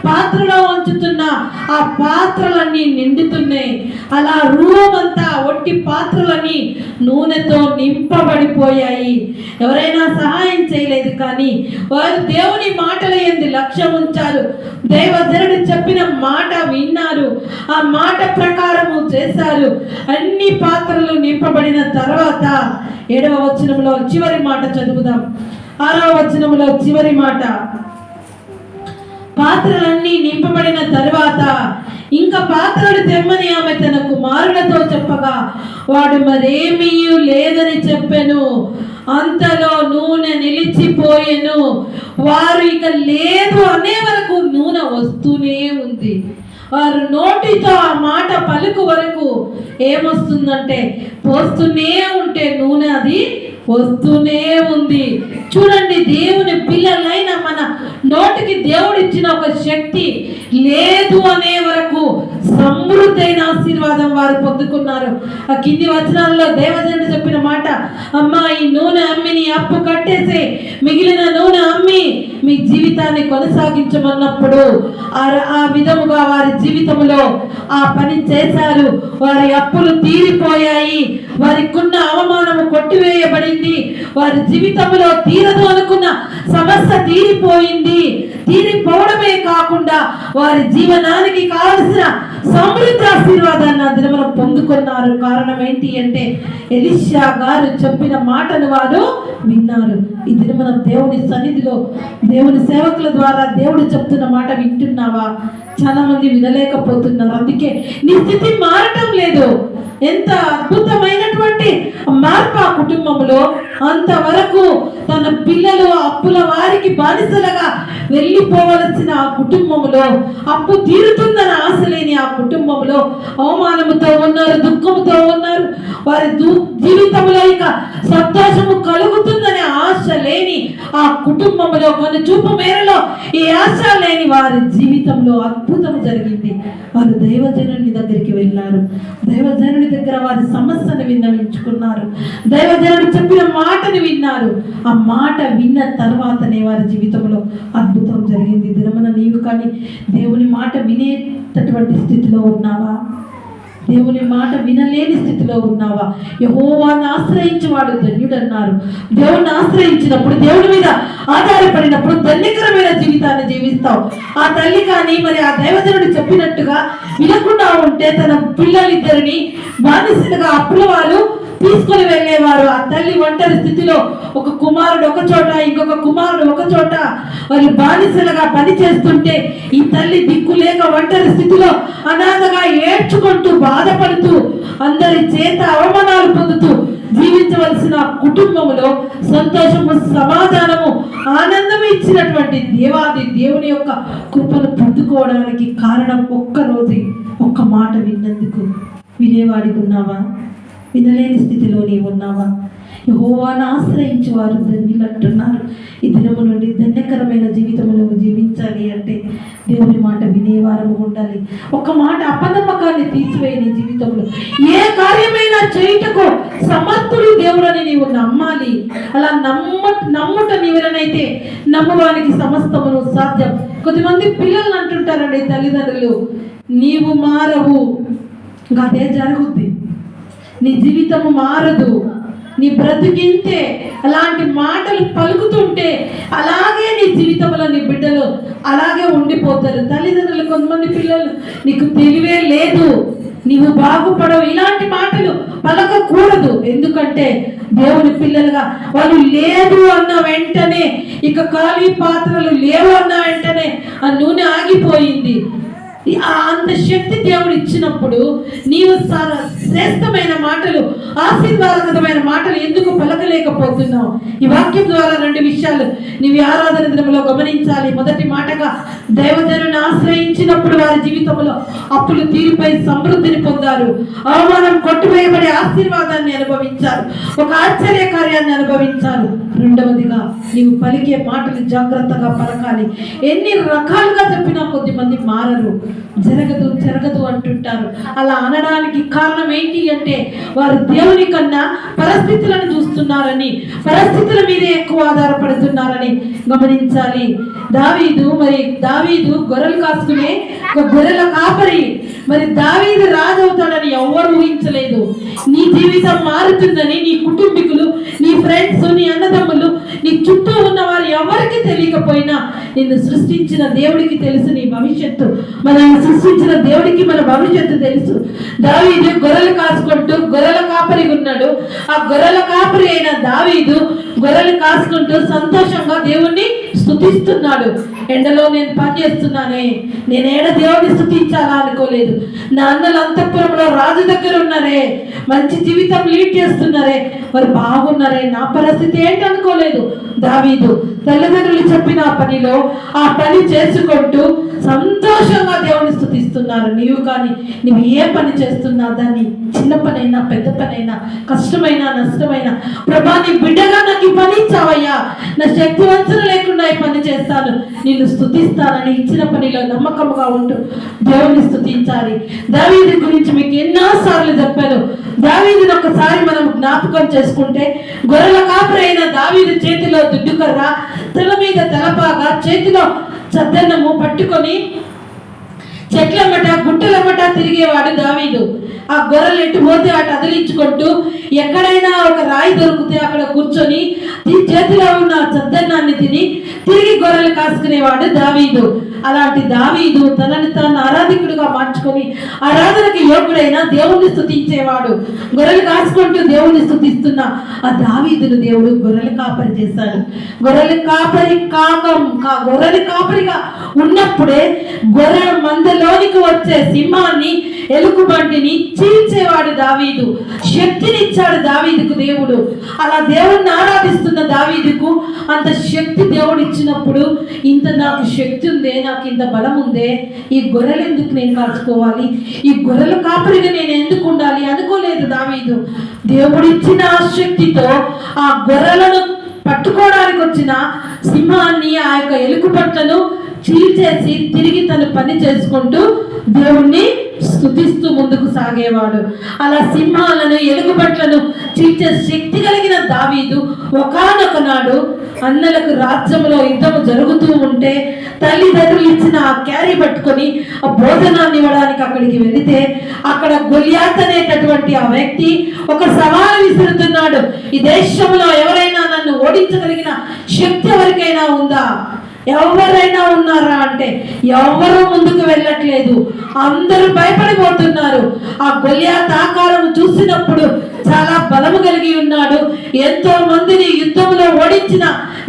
పాత్రలో వంచుతున్నా ఆ పాత్రలన్నీ నిండుతున్నాయి. అలా రూమ్ అంతా ఒట్టి పాత్రలని నూనెతో నింపబడిపోయాయి. ఎవరైనా సహాయం చేయలేదు, కానీ వారు దేవుని మాటల యందు లక్ష్యం ఉంచారు. దైవజనుడు చెప్పిన మాట విన్నారు, ఆ మాట ప్రకారము చేశారు. అన్ని పాత్రలు నింపబడిన తర్వాత 7వ వచనంలో చివరి మాట చదువుదాం. 6వ వచనంలో చివరి మాట, పాత్రలన్నీ నింపబడిన తరువాత ఇంకా పాత్రలు తెమ్మని ఆమె తన కుమారులతో చెప్పగా వాడు మరేమీ లేదని చెప్పెను. అంతలో నూనె నిలిచిపోయెను. వారు ఇక లేదు అనే వరకు నూనె వస్తూనే ఉంది. వారు నోటితో ఆ మాట పలుకు వరకు ఏమొస్తుందంటే పోస్తూనే ఉంటే నూనె అది వస్తూనే ఉంది. చూడండి, దేవుని పిల్లలైన మన నోటికి దేవుడిచ్చిన ఒక శక్తి లేదు అనే వరకు సమృద్ధైన ఆశీర్వాదం వారు పొందుకున్నారు. ఆ కింది వచనాల్లో దేవజనుడు చెప్పిన మాట, అమ్మా ఈ నూనె అమ్మి నీ అప్పు కట్టేసే, మిగిలిన నూనె అమ్మి మీ జీవితాన్ని కొనసాగించమన్నప్పుడు ఆ విధముగా వారి జీవితంలో ఆ పని చేశారు. వారి అప్పులు తీరిపోయాయి, వారికున్న అవమానము కొట్టివేయబడింది, వారి జీవితంలో తీరదు అనుకున్న సమస్య తీరిపోయింది. తీరిపోవడమే కాకుండా వారి జీవనానికి కావలసిన సమృద్ధి ఆశీర్వాదాన్ని దినమున పొందుకున్నారు. కారణం ఏంటి అంటే ఎలీషా గారు చెప్పిన మాటను వారు విన్నారు. ఈ దినమున దేవుని సన్నిధిలో దేవుని సేవకుల ద్వారా దేవుడు చెప్తున్న మాట వింటున్నావా? చాలా మంది వినలేకపోతున్నారు. అందుకే నీ స్థితి మారటం లేదు. ఎంత అద్భుతమైనటువంటి మార్పు ఆ కుటుంబంలో, అంతవరకు తన పిల్లలు అప్పుల వారికి బానిసలుగా వెళ్ళిపోవలసిన ఆ కుటుంబంలో, అప్పు తీరుతుందని ఆశ లేని ఆ కుటుంబంలో అవమానముతో ఉన్నారు, దుఃఖముతో ఉన్నారు. వారి జీవితంలో ఇక సంతోషము కలుగుతుందనే ఆశ లేని ఆ కుటుంబంలో, కొన్ని చూపు మేరలో ఈ ఆశ లేని వారి జీవితంలో అద్భుతం జరిగింది. వారు దైవజనుని దగ్గరికి వెళ్ళారు. దైవజనుని దగ్గర వారి సమస్యను విన్నవించుకున్నారు. దైవజనుడు చెప్పిన మాటను విన్నారు. ఆ మాట విన్న తర్వాతనే వారి జీవితంలో అద్భుతం జరిగింది. దినమున నీవు కానీ దేవుని మాట వినేటటువంటి స్థితిలో ఉన్నావా? దేవుని మాట వినలేని స్థితిలో ఉన్నావా? యెహోవాను ఆశ్రయించేవాడు ధన్యుడు అన్నారు. దేవుని ఆశ్రయించినప్పుడు, దేవుని మీద ఆధారపడినప్పుడు ధన్యకరమైన జీవితాన్ని జీవిస్తావు. ఆ తల్లి కానీ మరి ఆ దైవజనుడు చెప్పినట్టుగా వినకుండా ఉంటే తన పిల్లలిద్దరిని బానిసలుగా అప్పుల వారు తీసుకొని వెళ్ళేవారు. ఆ తల్లి ఒంటరి స్థితిలో, ఒక కుమారుడు ఒక చోట, ఇంకొక కుమారుడు ఒక చోట వాళ్ళు బానిసలుగా పని చేస్తుంటే ఈ తల్లి దిక్కులేక ఒంటరి స్థితిలో అనాథగా ఏడ్చుకుంటూ బాధపడుతూ అందరి చేత అవమానాలు పొందుతూ జీవించవలసిన కుటుంబంలో సంతోషము, సమాధానము, ఆనందము ఇచ్చినటువంటి దేవుని యొక్క కృపను పొందుకోవడానికి కారణం ఒక్కరోజు ఒక్క మాట విన్నందుకు. వినేవాడికి ఉన్నావా? వినలేని స్థితిలో నీవు ఉన్నావా? యెహోవాను ఆశ్రయించేవారు ధన్యులు అంటున్నారు. ఈ దినము నుండి ధన్యకరమైన జీవితంలో జీవించాలి అంటే దేవుని మాట వినేవారము ఉండాలి. ఒక మాట అపనమ్మకాన్ని తీసివేయి. నీ జీవితంలో ఏ కార్యమైనా చేయుటకు సమర్థుడు దేవుడని నీవు నమ్మాలి. అలా నమ్ముట నీవెనైతే నమ్మవానికి సమస్తమును సాధ్యం. కొద్దిమంది పిల్లలు అంటుంటారండి తల్లిదండ్రులు, నీవు మారవు, ఇంకా అదే జరుగుద్ది, నీ జీవితము మారదు, నీ బ్రతికింతే. అలాంటి మాటలు పలుకుతుంటే అలాగే నీ జీవితంలో నీ బిడ్డలు అలాగే ఉండిపోతారు. తల్లిదండ్రులు, కొంతమంది పిల్లలు నీకు తెలివే లేదు, నీవు బాగుపడవు, ఇలాంటి మాటలు పలకకూడదు. ఎందుకంటే దేవుని పిల్లలుగా వాళ్ళు లేదు అన్న వెంటనే, ఇక ఖాళీ పాత్రలు లేవు అన్న వెంటనే ఆ నూనె ఆగిపోయింది. అంత శక్తి దేవుడు ఇచ్చినప్పుడు నీవు శ్రేష్టమైన మాటలు, ఆశీర్వాదకరమైన మాటలు ఎందుకు పలకలేకపోతున్నావు? ఈ వాక్యం ద్వారా 2 విషయాలు నీవు ఆరాధన దినంలో గమనించాలి. మొదటి మాటగా దైవజనుని ఆశ్రయించినప్పుడు వారి జీవితంలో అప్పులు తీరిపోయి సమృద్ధిని పొందారు, అవమానం కొట్టివేయబడి ఆశీర్వాదాన్ని అనుభవించారు, ఒక ఆశ్చర్య కార్యాన్ని అనుభవించారు. రెండవదిగా నీవు పలికే మాటలు జాగ్రత్తగా పలకాలి. ఎన్ని రకాలుగా చెప్పినా కొద్దిమంది మారరు, జరగదు అంటుంటారు. అలా అనడానికి కారణం ఏంటి ఏంటి అంటే వారు దేవుని కన్నా పరిస్థితులను చూస్తున్నారని, పరిస్థితుల మీదే ఎక్కువ ఆధారపడుతున్నారని గమనించాలి. దావీదు గొర్రెలు కాసుకునే ఒక గొర్రెల కాపరి. మరి దావీదు రాజు అవుతాడని ఎవరు ఊహించలేదు. నీ జీవితం మారుతుందని నీ కుటుంబీకులు, నీ ఫ్రెండ్స్, నీ అన్నదమ్ములు, నీ చుట్టూ ఉన్న వారు ఎవరికి తెలియకపోయినా నిన్ను సృష్టించిన దేవుడికి తెలుసు నీ భవిష్యత్తు. మనల్ని సృష్టించిన దేవుడికి మన భవిష్యత్తు తెలుసు. దావీదు గొర్రెలు కాసుకుంటూ గొర్రెల కాపరి ఉన్నాడు. ఆ గొర్రెల కాపరి అయిన దావీదు గొర్రెలు కాసుకుంటూ సంతోషంగా దేవుణ్ణి స్తుతిస్తున్నాడు. ఎండలో నేను పని చేస్తున్నానే, నేను ఏడ దేవుడిని స్తుతించాలా అనుకోలేదు. నా అన్నలు అంతఃపురంలో రాజు దగ్గర ఉన్నారే, మంచి జీవితం లీడ్ చేస్తున్నారే, వారు బాగున్నారే, నా పరిస్థితి ఏంటి అనుకోలేదు. దావీదు తల్లిదండ్రులు చెప్పిన ఆ పనిలో ఆ పని చేసుకుంటూ సంతోషంగా దేవుని స్తుతిస్తున్నారు. నీవు కానీ నువ్వు ఏ పని చేస్తున్నా, దాన్ని చిన్న పనైనా పెద్ద పనైనా, కష్టమైనా నష్టమైనా, ప్రభా నీ బిడ్డగా నాకు ఈ పని ఇచ్చావయ్యా, నా శక్తి వంచన లేకుండా ఈ పని చేస్తాను, నిన్ను స్తుతిస్తానని ఇచ్చిన పనిలో నమ్మకంగా ఉంటూ దేవుని స్తుతించాలి. దావీదు గురించి మీకు ఎన్నోసార్లు చెప్పాను. దావీదుని ఒకసారి మనం జ్ఞాపకం చేసుకుంటే, గొర్రెల కాపరి అయిన దావీదు చేతిలో దుడ్డుకర్ర, తల మీద తలపాగా, చేతిలో చద్దన్నము పట్టుకొని చెట్లమ్మట గుట్టలమ్మట తిరిగేవాడు దావీదు. ఆ గొర్రెలు ఎటు పోతే అటు అదిలించుకుంటూ, ఎక్కడైనా ఒక రాయి దొరికితే అక్కడ కూర్చొని చేతిలో ఉన్న చద్దన్నాన్ని తిని తిరిగి గొర్రెలు కాసుకునేవాడు దావీదు. అలాంటి దావీదు తనని తాను ఆరాధికుడిగా మార్చుకొని ఆరాధనకి యోగుడైన దేవుణ్ణి స్తుతించేవాడు. గొర్రెలు కాసుకుంటూ దేవుణ్ణి స్తుతిస్తున్న ఆ దావీదును దేవుడు గొర్రెల కాపరి చేశాడు. గొర్రెల కాపరిగా ఉన్నప్పుడే గొర్రెల మందలోనికి వచ్చే సింహాన్ని, ఎలుగుబంటిని చీల్చేవాడు దావీదు. శక్తినిచ్చాడు దావీదుకు దేవుడు. అలా దేవుణ్ణి ఆరాధిస్తున్న దావీదుకు అంత శక్తి దేవుడు ఇచ్చినప్పుడు, ఇంత నాకు శక్తి ఉందే, నాకు ఇంత బలం ఉందే, ఈ గొర్రెలు ఎందుకు నేను కాచుకోవాలి, ఈ గొర్రెల కాపరిగా నేను ఎందుకు ఉండాలి అనుకోలేదు దావీదు. దేవుడిచ్చిన ఆ శక్తితో ఆ గొర్రెలను పట్టుకోవడానికి వచ్చిన సింహాన్ని, ఆ యొక్క ఎలుగుబంట్లను చీల్చేసి తిరిగి తన పని చేసుకుంటూ దేవుణ్ణి స్తుతిస్తూ ముందుకు సాగేవాడు. అలా సింహాలను, ఎలుగుబంట్లను చీల్చే శక్తి కలిగిన దావీదు ఒకానొక నాడు అన్నలకు రాజ్యంలో యుద్ధం జరుగుతూ ఉంటే, తల్లిదండ్రులు ఇచ్చిన ఆ క్యారీ పట్టుకొని ఆ భోజనాన్ని ఇవ్వడానికి అక్కడికి వెళితే, అక్కడ గొలియాత్ అనేటటువంటి ఆ వ్యక్తి ఒక సవాలు విసురుతున్నాడు. ఈ దేశంలో ఎవరైనా నన్ను ఓడించగలిగిన శక్తి ఎవరికైనా ఉందా, ఎవరైనా ఉన్నారా అంటే ఎవరు ముందుకు వెళ్ళట్లేదు, అందరూ భయపడిపోతున్నారు. ఆ గొలియాత్ ఆకారం చూసినప్పుడు చాలా బలము కలిగి ఉన్నాడు, ఎంతో మందిని యుద్ధంలో ఓడించిన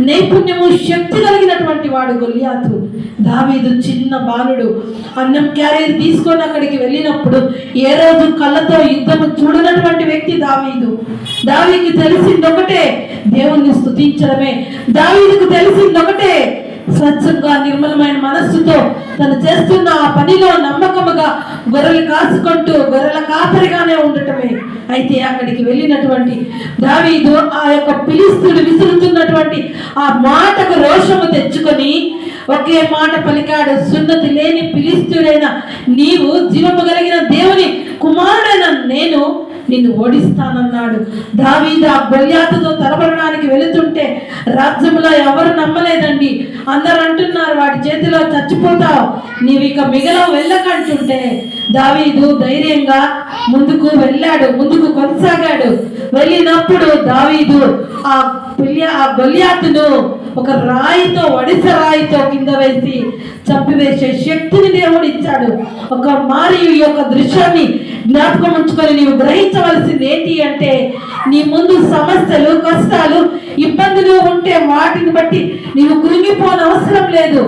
నైపుణ్యము, శక్తి కలిగినటువంటి వాడు గొలియాతు. దావీదు చిన్న బాలుడు, అన్నం క్యారియర్ తీసుకొని అక్కడికి వెళ్ళినప్పుడు ఏ రోజు కళ్ళతో యుద్ధము చూడనటువంటి వ్యక్తి దావీదు. దావీదుకి తెలిసింది ఒకటే, దేవుణ్ణి స్తుతించడమే. దావీదుకు తెలిసింది ఒకటే, స్వచ్ఛంగా నిర్మలమైన మనస్సుతో తను చేస్తున్న ఆ పనిలో నమ్మకముగా గొర్రెలు కాసుకుంటూ గొర్రెల కాపరిగానే ఉండటమే. అయితే అక్కడికి వెళ్ళినటువంటి దావీదు ఆ యొక్క ఫిలిష్తీయుడు విసురుతున్నటువంటి ఆ మాటకు రోషము తెచ్చుకొని ఒకే మాట పలికాడు, సున్నతి లేని ఫిలిష్తీయుడైన నీవు జీవము కలిగిన దేవుని కుమారుడైన నేను నిన్ను ఓడిస్తానన్నాడు. దావీదు ఆ గొలియాతుతో తలపడడానికి వెళుతుంటే రాజ్యంలో ఎవరు నమ్మలేదండి. అందరు అంటున్నారు, వాడి చేతిలో చచ్చిపోతావు, నీవు ఇక మిగలవు, వెళ్ళకంటుంటే దావీదు ధైర్యంగా ముందుకు వెళ్ళాడు, ముందుకు కొనసాగాడు. వెళ్ళినప్పుడు దావీదు ఆ గొలియాతును ఒక రాయితో, వడిస రాయితో కింద వేసి చంపివేసే శక్తిని దేవుడు ఇచ్చాడు. ఒక మారి ఈ యొక్క దృశ్యాన్ని జ్ఞాపకం ఉంచుకొని నీవు గ్రహించవలసింది ఏంటి అంటే, నీ ముందు సమస్యలు, కష్టాలు, ఇబ్బందులు ఉంటే వాటిని బట్టి నీవు కృంగిపోని అవసరం లేదు.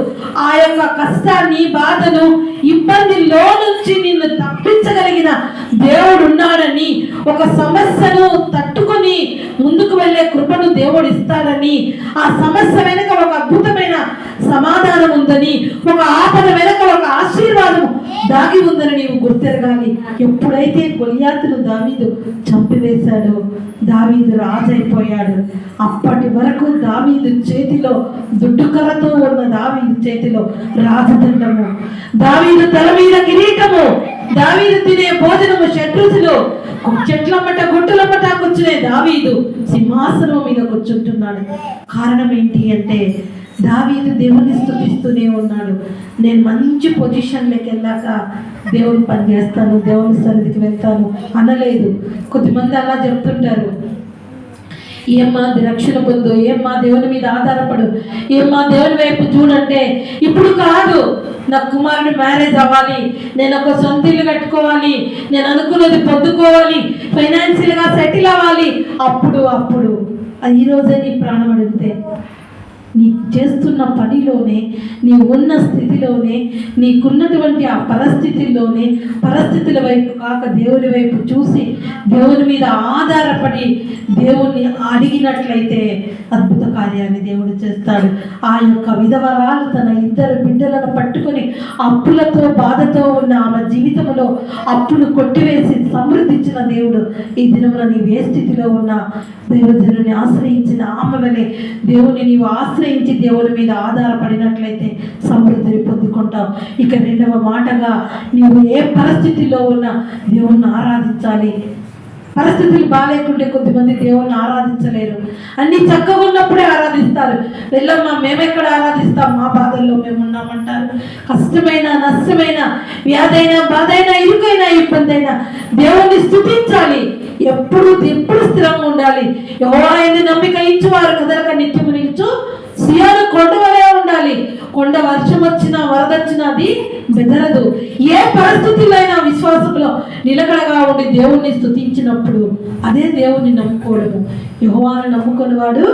ఆ యొక్క కష్టాన్ని, బాధను, ఇబ్బందిలో నుంచి నిన్ను తప్పించగలిగిన దేవుడు ఉన్నాడని, ఒక సమస్యను తట్టుకొని ముందుకు వెళ్ళే కృపను దేవుడు ఇస్తాడని, ఆ సమస్య వెనుక ఒక అద్భుతమైన సమాధానం ఉందని, ఒక ఆపద వెనుక ఒక ఆశీర్వాదం దాగి ఉందని నీవు గుర్తెరగాలి. ఎప్పుడైతే గొలియాతును దావీదు చంపివేశాడో దావీదు రాజైపోయాడు. అప్పటి వరకు దావీదు చేతిలో దుడ్డుకర్రతో ఉన్న దావీదు చేతిలో రాజదండము, దావీదు తల మీద కిరీటము, దావీదు తినే భోజనము షడ్రుచులు, చెట్లమ్మట గుట్టలమ్మట కూర్చునే దావీదు సింహాసనం మీద కూర్చుంటున్నాడు. కారణం ఏంటి అంటే దావీదు దేవుని స్తుతిస్తూనే ఉన్నాడు. నేను మంచి పొజిషన్లోకి వెళ్ళాక దేవుని పని చేస్తాను, దేవుని సన్నిధికి వెళ్తాను అనలేదు. కొద్దిమంది అలా చెప్తుంటారు, ఏమ్మా రక్షణ పొందు, ఏమ్మా దేవుని మీద ఆధారపడు, ఏమ్మా దేవుని వైపు చూడంటే ఇప్పుడు కాదు, నా కుమారుడు మ్యారేజ్ అవ్వాలి, నేను ఒక సొంత ఇల్లు కట్టుకోవాలి, నేను అనుకున్నది పొందుకోవాలి, ఫైనాన్షియల్గా సెటిల్ అవ్వాలి, అప్పుడు ఈ రోజే నీ ప్రాణం అడిగితే నీ చేస్తున్న పనిలోనే, నీ ఉన్న స్థితిలోనే, నీకున్నటువంటి ఆ పరిస్థితుల వైపు కాక దేవుని వైపు చూసి దేవుని మీద ఆధారపడి దేవుణ్ణి అడిగినట్లయితే అద్భుత కార్యాన్ని దేవుడు చేస్తాడు. ఆ యొక్క విధవరాలు తన 2 బిడ్డలను పట్టుకొని అప్పులతో బాధతో ఉన్న ఆమె జీవితంలో అప్పులు కొట్టివేసి సమృద్ధించిన దేవుడు ఈ దినమున నీవు ఏ స్థితిలో ఉన్న దైవజనుని ఆశ్రయించిన ఆమె వలె దేవుని నీవు ఆశ్రయించి దేవుని మీద ఆధారపడినట్లయితే సమృద్ధిని పొందుకుంటావు. ఇక 2వ మాటగా నీవు ఏ పరిస్థితిలో ఉన్నా దేవుణ్ణి ఆరాధించాలి. పరిస్థితులు బాగాలేకుంటే కొద్దిమంది దేవుణ్ణి ఆరాధించలేరు. అన్ని చక్కగా ఉన్నప్పుడే ఆరాధిస్తారు. వెళ్ళమ్మా మేమెక్కడ ఆరాధిస్తాం, మా బాధల్లో మేము ఉన్నామంటారు. కష్టమైన, నష్టమైన, వ్యాధైన, బాధైనా, ఇరుకైనా, ఇబ్బంది అయినా దేవుణ్ణి స్తుతించాలి. ఎప్పుడు స్థిరంగా ఉండాలి. యెహోవాయందు నమ్మిక ఇచ్చువారు కదలక నిత్యము నిలుచు సియోను కొండ వలె ఉండాలి. కొండ వర్షం వచ్చినా వరద వచ్చినా అది బెదరదు. ఏ పరిస్థితుల్లో అయినా విశ్వాసంలో నిలకడగా ఉండి దేవుణ్ణి స్తుతించినప్పుడు అదే దేవుణ్ణి నమ్ముకోవడము. యెహోవాను నమ్ముకునేవాడు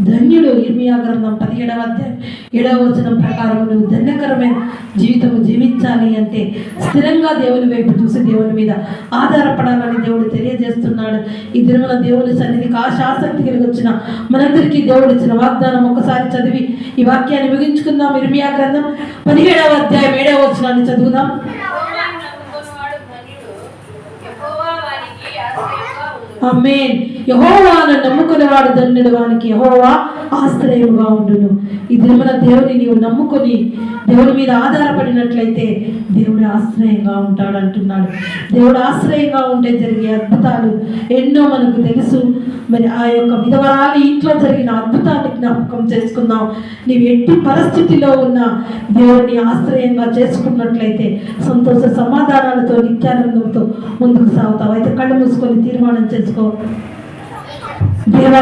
ధన్యుడు. ఇర్మియా గ్రంథం 17వ అధ్యాయం 7వ వచనం ప్రకారం నువ్వు ధన్యకరమైన జీవితం జీవించాలి అంటే స్థిరంగా దేవుని వైపు చూసి దేవుని మీద ఆధారపడాలని దేవుడు తెలియజేస్తున్నాడు. ఈ దినమున దేవుని సన్నిధికి ఆసక్తి కలిగి వచ్చిన మనందరికీ దేవుడు ఇచ్చిన వాగ్దానం ఒకసారి చదివి ఈ వాక్యాన్ని ముగించుకుందాం. ఇర్మియా గ్రంథం 17వ అధ్యాయం 7వ వచనాన్ని చదువుదాం. ఆమేన్. యెహోవాను నమ్ముకునేవాడు ధన్యుడు, వానికి యెహోవా ఆశ్రయముగా ఉండును. ఈ దినమున దేవుని నీవు నమ్ముకొని దేవుని మీద ఆధారపడినట్లయితే దేవుడు ఆశ్రయంగా ఉంటాడు అంటున్నాడు. దేవుడు ఆశ్రయంగా ఉంటే జరిగే అద్భుతాలు ఎన్నో మనకు తెలుసు. మరి ఆ యొక్క విధవరాలు ఇంట్లో జరిగిన అద్భుతాన్ని జ్ఞాపకం చేసుకుందాం. నీవు ఎట్టి పరిస్థితిలో ఉన్న దేవుడిని ఆశ్రయంగా చేసుకున్నట్లయితే సంతోష సమాధానాలతో నిత్యానందంతో ముందుకు సాగుతావు. అయితే కళ్ళు మూసుకొని తీర్మానం చేసుకో. దేవా